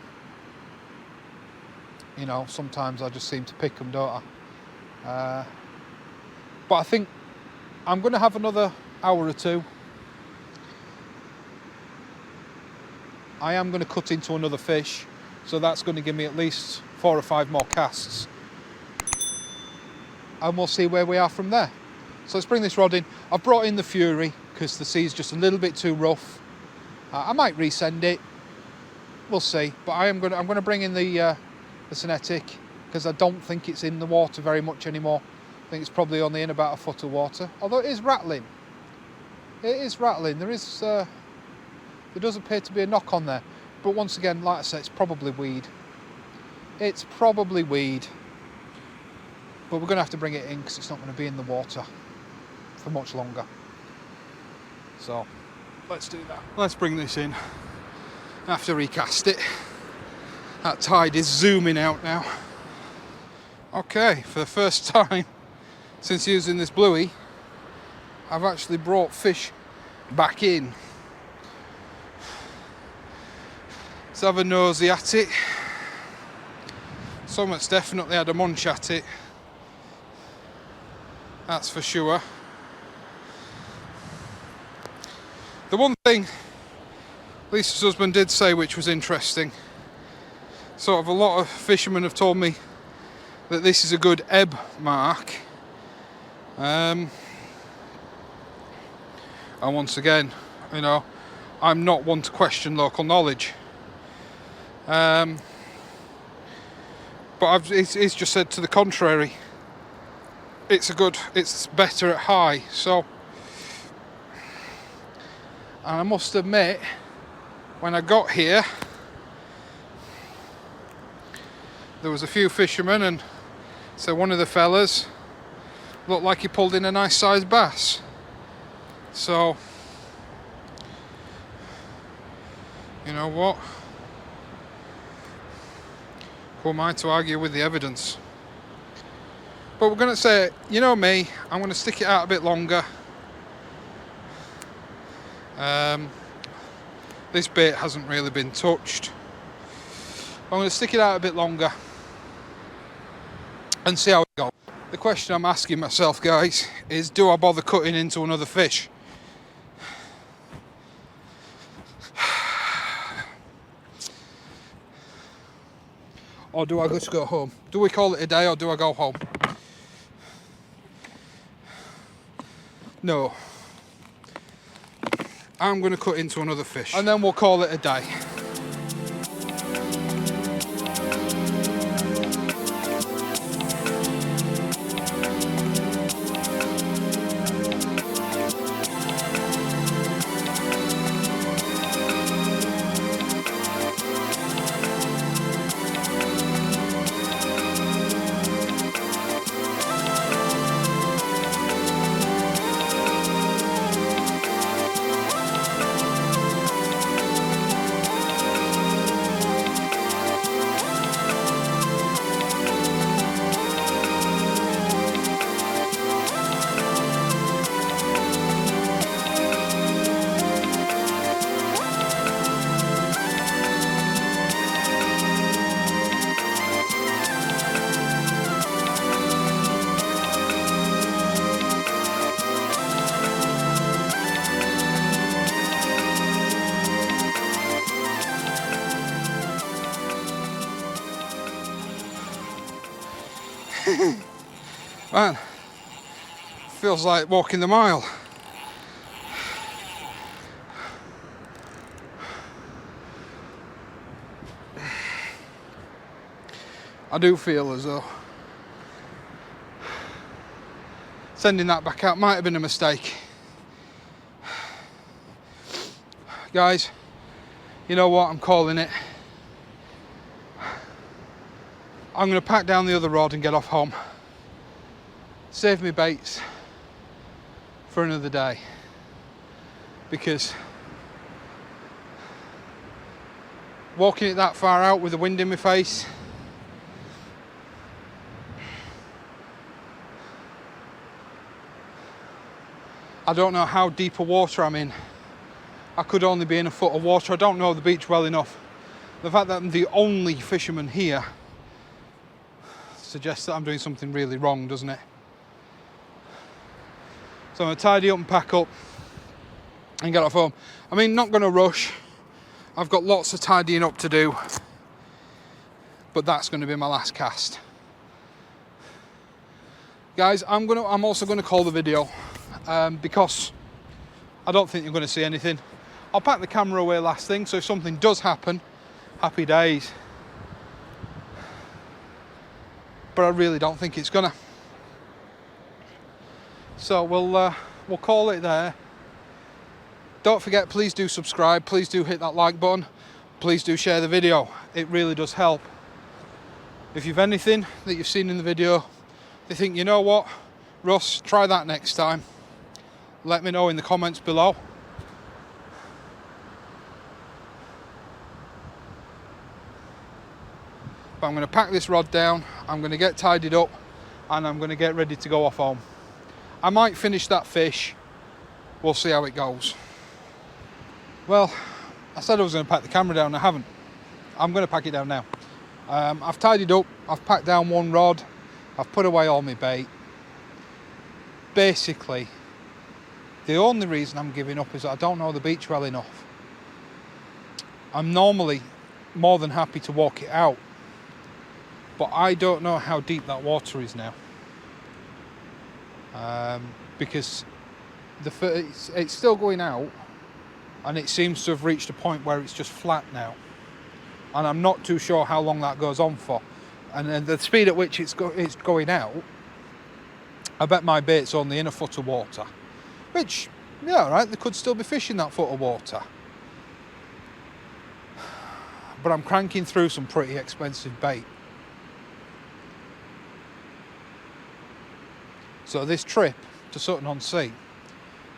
you know, sometimes I just seem to pick them, don't I? But I think I'm going to have another hour or two. I am going to cut into another fish, so that's going to give me at least 4 or 5 more casts. And we'll see where we are from there. So let's bring this rod in. I've brought in the Fury because the sea's just a little bit too rough. I might resend it. We'll see. But I'm going to bring in the Cinetic, because I don't think it's in the water very much anymore. I think it's probably only in about a foot of water. Although it is rattling. It is rattling. There does appear to be a knock on there. But once again, like I said, it's probably weed. It's probably weed. But we're going to have to bring it in because it's not going to be in the water for much longer. So, let's do that. Let's bring this in. I have to recast it. That tide is zooming out now. Okay, for the first time since using this bluey, I've actually brought fish back in. Let's have a nosy at it. Someone's definitely had a munch at it. That's for sure. The one thing Lisa's husband did say, which was interesting, sort of a lot of fishermen have told me that this is a good ebb mark. And once again, you know, I'm not one to question local knowledge. But it's just said to the contrary. It's better at high. So, and I must admit, when I got here, there was a few fishermen, and so one of the fellas looked like he pulled in a nice sized bass. So know what? Who am I to argue with the evidence? But we're going to say, you know me, I'm going to stick it out a bit longer. This bait hasn't really been touched. I'm going to stick it out a bit longer and see how it goes. The question I'm asking myself, guys, is do I bother cutting into another fish? Or do I just go home? Do we call it a day or do I go home? No. I'm going to cut into another fish and then we'll call it a day. Man, feels like walking the mile. I do feel as though sending that back out might have been a mistake. Guys, you know what, I'm calling it. I'm going to pack down the other rod and get off home. Save me baits for another day, because walking it that far out with the wind in my face, I don't know how deep a water I'm in. I could only be in a foot of water. I don't know the beach well enough. The fact that I'm the only fisherman here suggests that I'm doing something really wrong, doesn't it? So I'm going to tidy up and pack up and get off home. I mean, not going to rush. I've got lots of tidying up to do, but that's going to be my last cast. Guys, I'm also going to call the video because I don't think you're going to see anything. I'll pack the camera away last thing, so if something does happen, happy days. But I really don't think it's gonna. So we'll call it there. Don't forget, please do subscribe, please do hit that like button, please do share the video. It really does help. If you've anything that you've seen in the video, you think, you know what, Russ, try that next time, let me know in the comments below. But I'm going to pack this rod down, I'm going to get tidied up, and I'm going to get ready to go off home. I might finish that fish, we'll see how it goes. Well, I said I was going to pack the camera down, I haven't. I'm going to pack it down now. I've tidied up, I've packed down one rod, I've put away all my bait. Basically, the only reason I'm giving up is that I don't know the beach well enough. I'm normally more than happy to walk it out, but I don't know how deep that water is now. Because it's still going out, and it seems to have reached a point where it's just flat now. And I'm not too sure how long that goes on for. And then the speed at which it's going out, I bet my bait's only in a foot of water. Which, yeah, all right, they could still be fishing that foot of water. But I'm cranking through some pretty expensive bait. So this trip to Sutton on Sea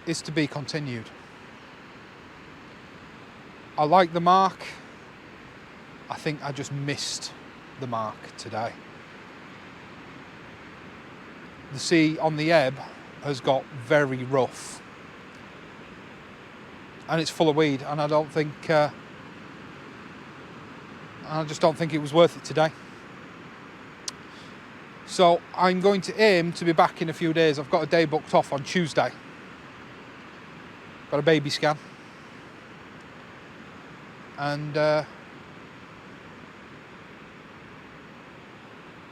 is to be continued. I like the mark. I think I just missed the mark today. The sea on the ebb has got very rough. And it's full of weed, and I just don't think it was worth it today. So I'm going to aim to be back in a few days. I've got a day booked off on Tuesday. Got a baby scan. And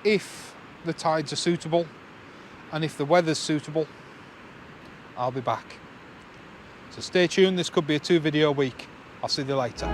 if the tides are suitable and if the weather's suitable, I'll be back. So stay tuned, this could be a 2 video week. I'll see you later.